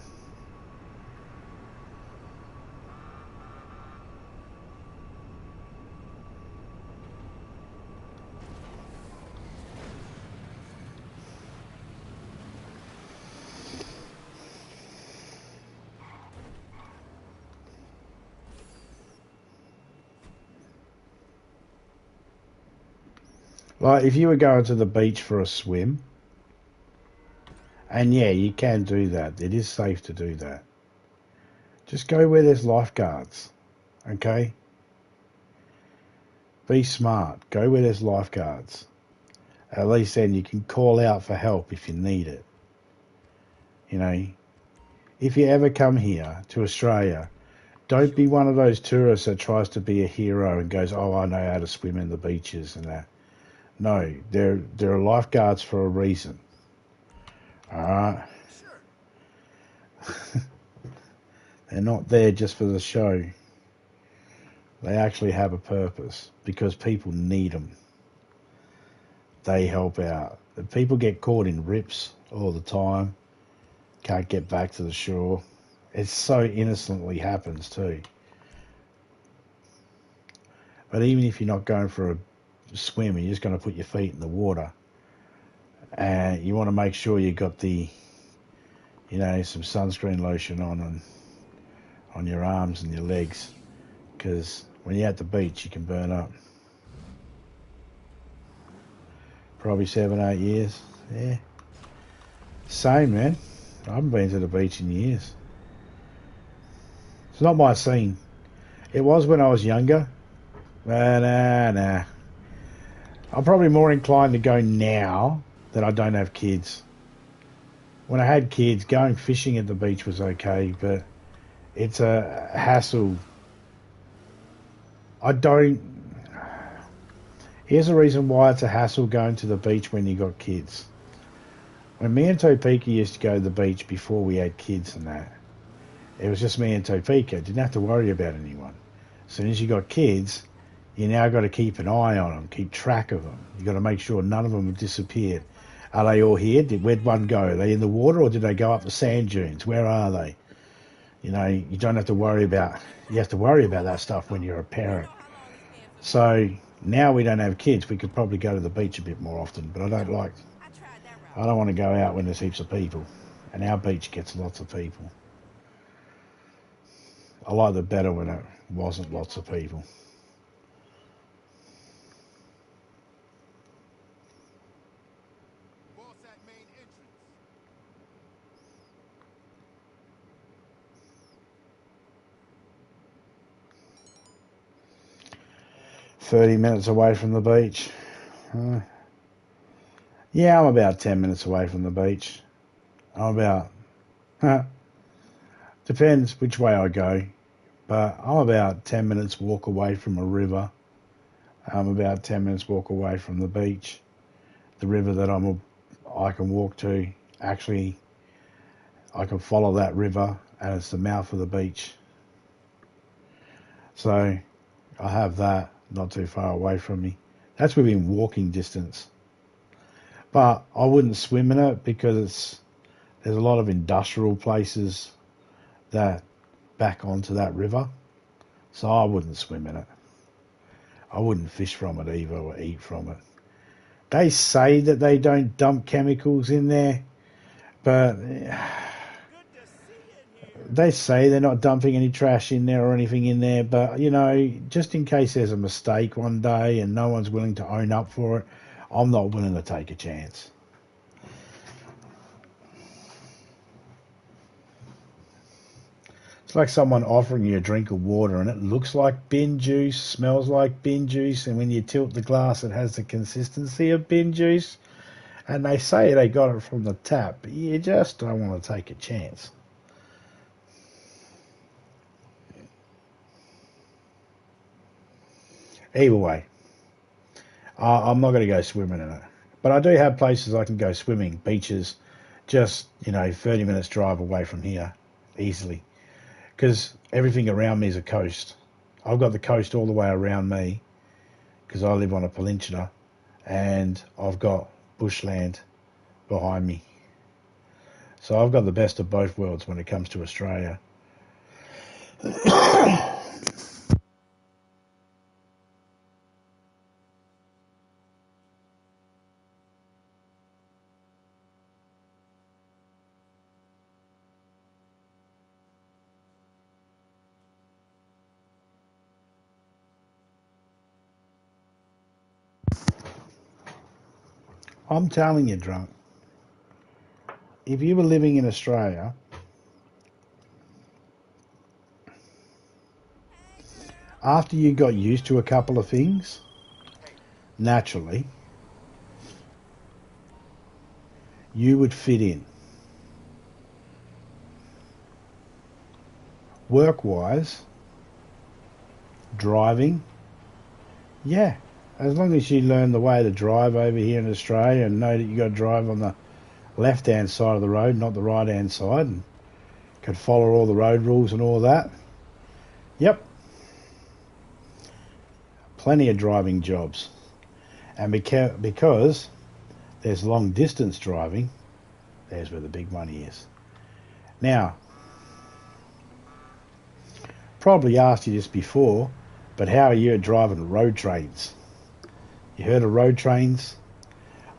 Like if you were going to the beach for a swim, and yeah, you can do that. It is safe to do that. Just go where there's lifeguards, okay? Be smart. Go where there's lifeguards. At least then you can call out for help if you need it. You know, if you ever come here to Australia, don't be one of those tourists that tries to be a hero and goes, oh, I know how to swim in the beaches and that. No, there are lifeguards for a reason. Alright? They're not there just for the show. They actually have a purpose because people need them. They help out. People get caught in rips all the time. Can't get back to the shore. It so innocently happens too. But even if you're not going for a swim, you're just going to put your feet in the water. And you want to make sure you got the, you know, some sunscreen lotion on your arms and your legs. Because when you're at the beach, you can burn up. Probably 7-8 years. Yeah. Same, man. I haven't been to the beach in years. It's not my scene. It was when I was younger. But nah. I'm probably more inclined to go now that I don't have kids. When I had kids, going fishing at the beach was okay, but it's a hassle. Here's the reason why it's a hassle going to the beach when you got kids. When me and Topeka used to go to the beach before we had kids and that, it was just me and Topeka. Didn't have to worry about anyone. As soon as you got kids, you now got to keep an eye on them, keep track of them. You got to make sure none of them have disappeared. Are they all here? Where'd one go? Are they in the water or did they go up the sand dunes? Where are they? You know, you don't have to worry about. You have to worry about that stuff when you're a parent. So now we don't have kids. We could probably go to the beach a bit more often, but I don't want to go out when there's heaps of people. And our beach gets lots of people. I liked it better when it wasn't lots of people. 30 minutes away from the beach. Yeah, I'm about 10 minutes away from the beach. I'm about, depends which way I go, but I'm about 10 minutes walk away from a river. I'm about 10 minutes walk away from the beach. The river that I can walk to, actually, I can follow that river, and it's the mouth of the beach. So I have that not too far away from me. That's within walking distance. But I wouldn't swim in it because there's a lot of industrial places that back onto that river. So I wouldn't swim in it. I wouldn't fish from it either or eat from it. They say that they don't dump chemicals in there, but they say they're not dumping any trash in there or anything in there, but, you know, just in case there's a mistake one day and no one's willing to own up for it, I'm not willing to take a chance. It's like someone offering you a drink of water and it looks like bin juice, smells like bin juice, and when you tilt the glass it has the consistency of bin juice, and they say they got it from the tap, but you just don't want to take a chance. Either way, I'm not going to go swimming in it. But I do have places I can go swimming, beaches, just, 30 minutes drive away from here, easily. Because everything around me is a coast. I've got the coast all the way around me, because I live on a peninsula, and I've got bushland behind me. So I've got the best of both worlds when it comes to Australia. I'm telling you, drunk, if you were living in Australia, after you got used to a couple of things, naturally, you would fit in. Work-wise, driving, yeah, as long as you learn the way to drive over here in Australia and know that you got to drive on the left-hand side of the road, not the right-hand side, and can follow all the road rules and all that. Yep. Plenty of driving jobs. And because there's long-distance driving, there's where the big money is. Now, probably asked you this before, but how are you at driving road trains? You heard of road trains?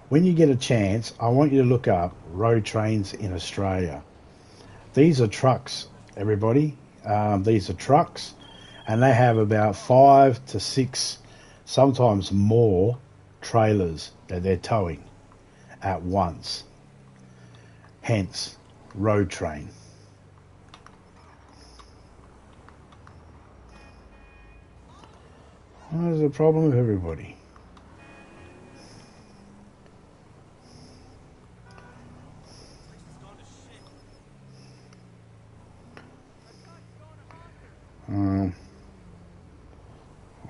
When you get a chance, I want you to look up road trains in Australia. These are trucks, everybody. These are trucks, and they have about 5 to 6, sometimes more, trailers that they're towing at once. Hence, road train. What is the problem with everybody?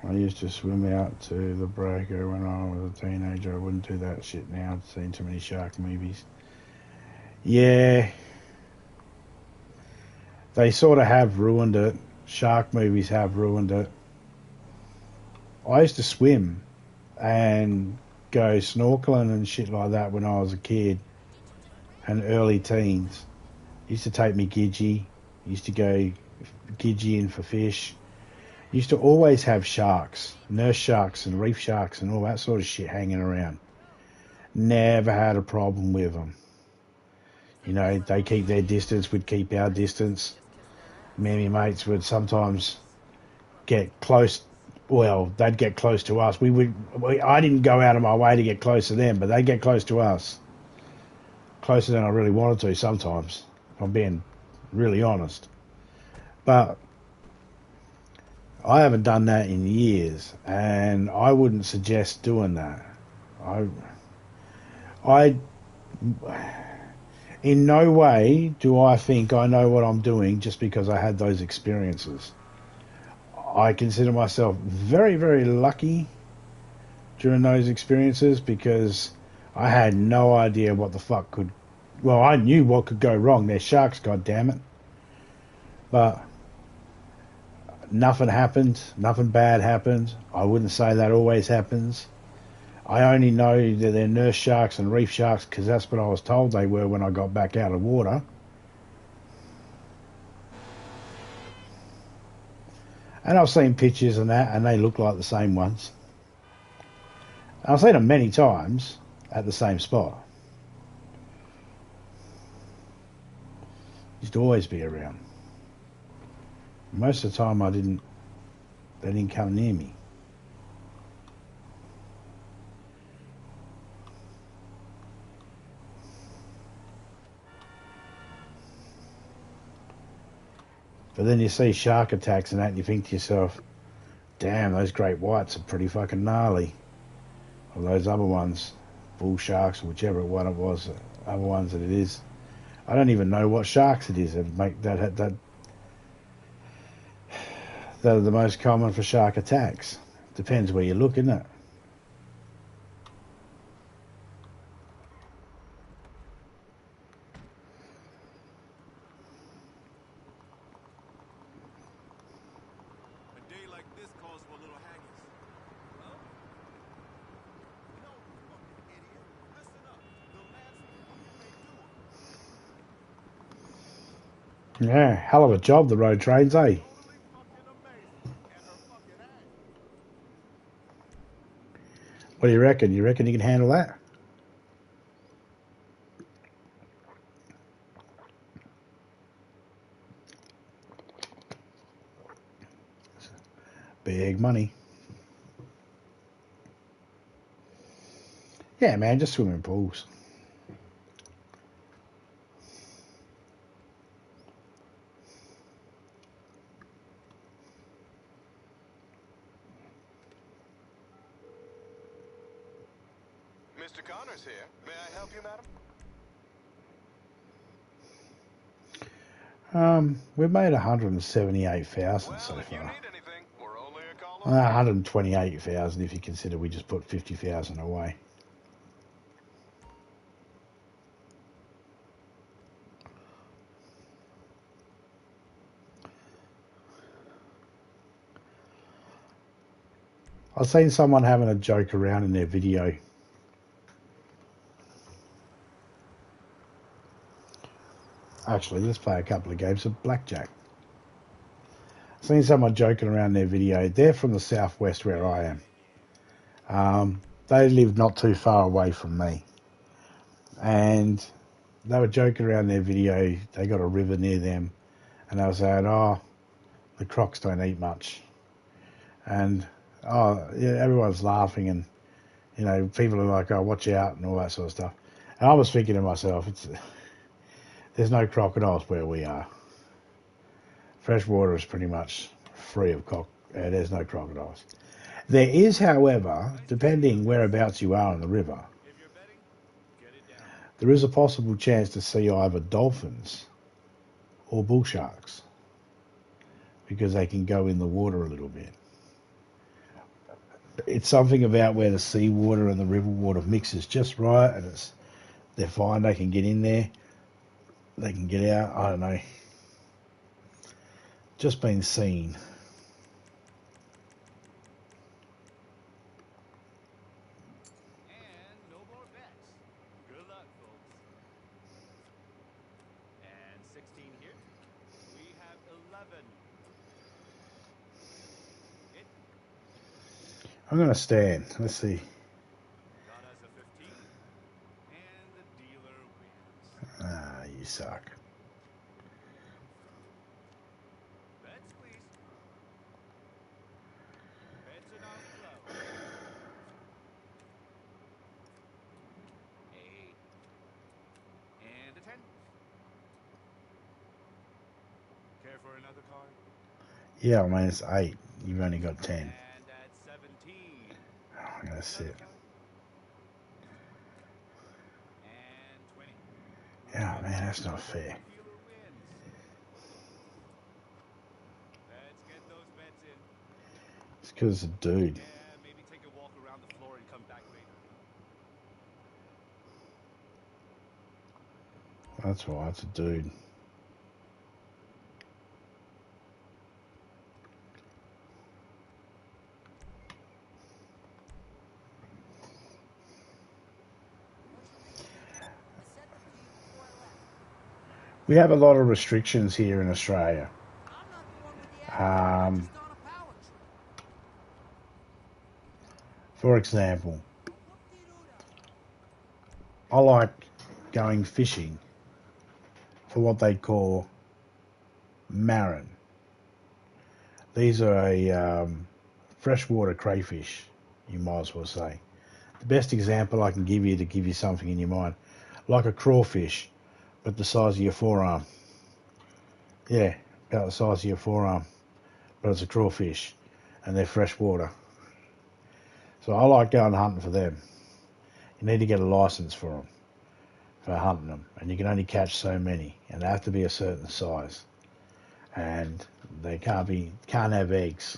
I used to swim out to the breaker when I was a teenager. I wouldn't do that shit now. I've seen too many shark movies. Yeah. They sort of have ruined it. Shark movies have ruined it. I used to swim and go snorkeling and shit like that when I was a kid and early teens. Used to take me gidgee. Used to go gidgee in for fish. Used to always have sharks, nurse sharks and reef sharks and all that sort of shit hanging around. Never had a problem with them. They keep their distance, we'd keep our distance. Me and my mates would sometimes get close. Well, they'd get close to us. I didn't go out of my way to get close to them, but they'd get close to us. Closer than I really wanted to sometimes, if I'm being really honest. But I haven't done that in years, and I wouldn't suggest doing that. I, I, in no way do I think I know what I'm doing just because I had those experiences. I consider myself very, very lucky during those experiences because I had no idea what the fuck could. Well, I knew what could go wrong. They're sharks, god damn it. But nothing happened. Nothing bad happened. I wouldn't say that always happens. I only know that they're nurse sharks and reef sharks because that's what I was told they were when I got back out of water. And I've seen pictures and that, and they look like the same ones. I've seen them many times at the same spot. Used to always be around. Most of the time, they didn't come near me. But then you see shark attacks and that, and you think to yourself, damn, those great whites are pretty fucking gnarly. Or those other ones, bull sharks, or whichever one it was, other ones that it is. I don't even know what sharks it is that make that are the most common for shark attacks. Depends where you look, isn't it? Yeah, hell of a job, the road trains, eh? What do you reckon? You reckon you can handle that? Big money. Yeah, man, just swimming pools. Mr. Connors here. May I help you, madam? We've made 178,000 so If you far. need anything, we're only a call away. 128,000 if you consider we just put 50,000 away. I've seen someone having a joke around in their video. Actually, let's play a couple of games of blackjack. I've seen someone joking around in their video. They're from the southwest where I am. They live not too far away from me. And they were joking around their video. They got a river near them. And they were saying, oh, the crocs don't eat much. And, oh, yeah, everyone's laughing and, you know, people are like, oh, watch out and all that sort of stuff. And I was thinking to myself, there's no crocodiles where we are. Fresh water is pretty much free of there's no crocodiles. There is, however, depending whereabouts you are in the river, there is a possible chance to see either dolphins or bull sharks because they can go in the water a little bit. It's something about where the seawater and the river water mixes just right, and they're fine. They can get in there, they can get out. I don't know. Just been seen. And no more bets. Good luck, folks. And 16 here. We have 11. Hit. I'm going to stand. Let's see. Got us a 15. And the dealer wins. Ah, you suck. Bets, please. Bets are now closed. 8. And a 10. Care for another card? Yeah, I mean, it's 8. You've only got 10. And at 17. I'm going to sit. And 20. Oh, man, that's not fair. Dealer wins. Let's get those bets in. It's because it's a dude. Yeah, maybe take a walk around the floor and come back later. That's why it's a dude. We have a lot of restrictions here in Australia. For example, I like going fishing for what they call marron. These are a freshwater crayfish, you might as well say. The best example I can give you to give you something in your mind, like a crawfish, but the size of your forearm. Yeah, about the size of your forearm, but it's a crawfish, and they're freshwater. So I like going hunting for them. You need to get a license for them, for hunting them, and you can only catch so many, and they have to be a certain size, and they can't have eggs,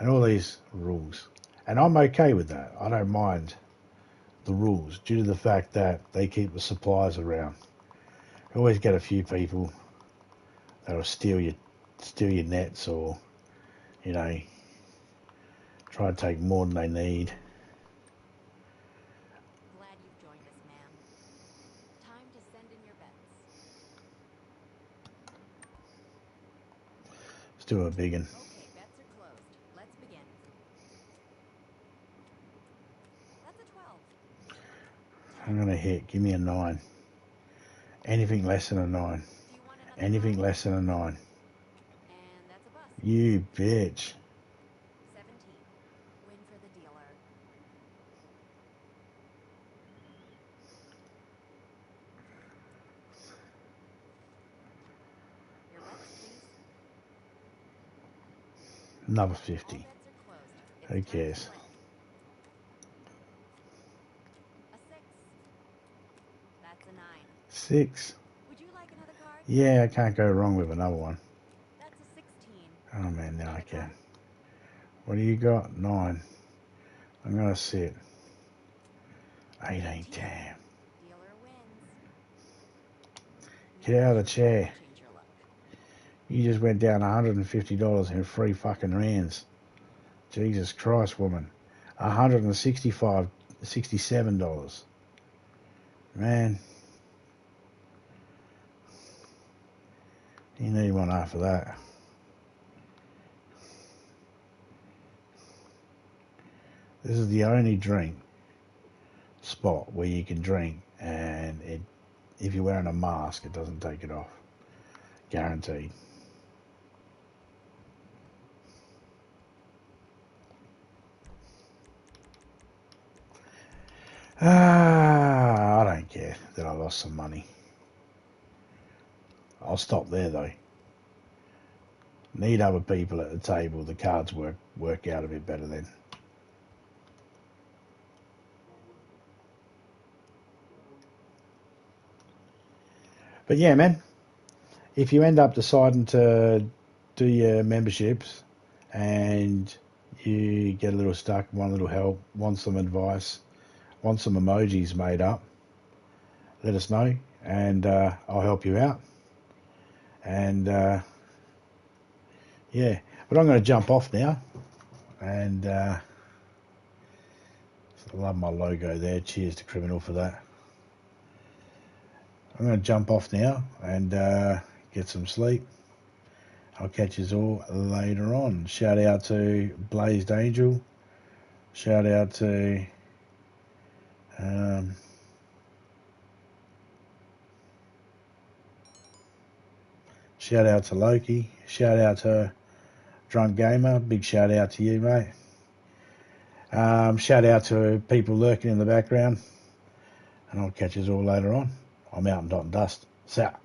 and all these rules. And I'm okay with that. I don't mind the rules due to the fact that they keep the supplies around. You always get a few people that'll steal your nets, or try to take more than they need. Glad you've joined us, ma'am. Time to send in your bets. Let's do a big one. Okay, bets are closed. Let's begin. That's a 12. I'm going to hit. Give me a 9. Anything less than a 9. Do you want another Anything nine? less than a 9. And that's a bust. You bitch. 17. Win for the dealer. Your bets, please. Another All 50. bets are closed. It's Who time to cares? play. A 6. That's a 9. 6. Would you like another card? Yeah, I can't go wrong with another one. That's a 16. Oh man, now I Another can. card? What do you got? 9. I'm going to sit. 18. Damn. Dealer wins. Get out of the chair. Change your luck. You just went down $150 in free fucking rands. Jesus Christ, woman. $67. Man. You need one after that. This is the only drink spot where you can drink, and if you're wearing a mask, it doesn't take it off. Guaranteed. I don't care that I lost some money. I'll stop there though. Need other people at the table. The cards work out a bit better then. But yeah, man, if you end up deciding to do your memberships and you get a little stuck, want a little help, want some advice, want some emojis made up, let us know, and I'll help you out. And yeah, but I'm going to jump off now, and I love my logo there. Cheers to Criminal for that. I'm going to jump off now and get some sleep. I'll catch you all later on. Shout out to Blazed Angel. Shout out to shout out to Loki. Shout out to Drunk Gamer. Big shout out to you, mate. Shout out to people lurking in the background. And I'll catch you all later on. I'm out and dot and dust. Out.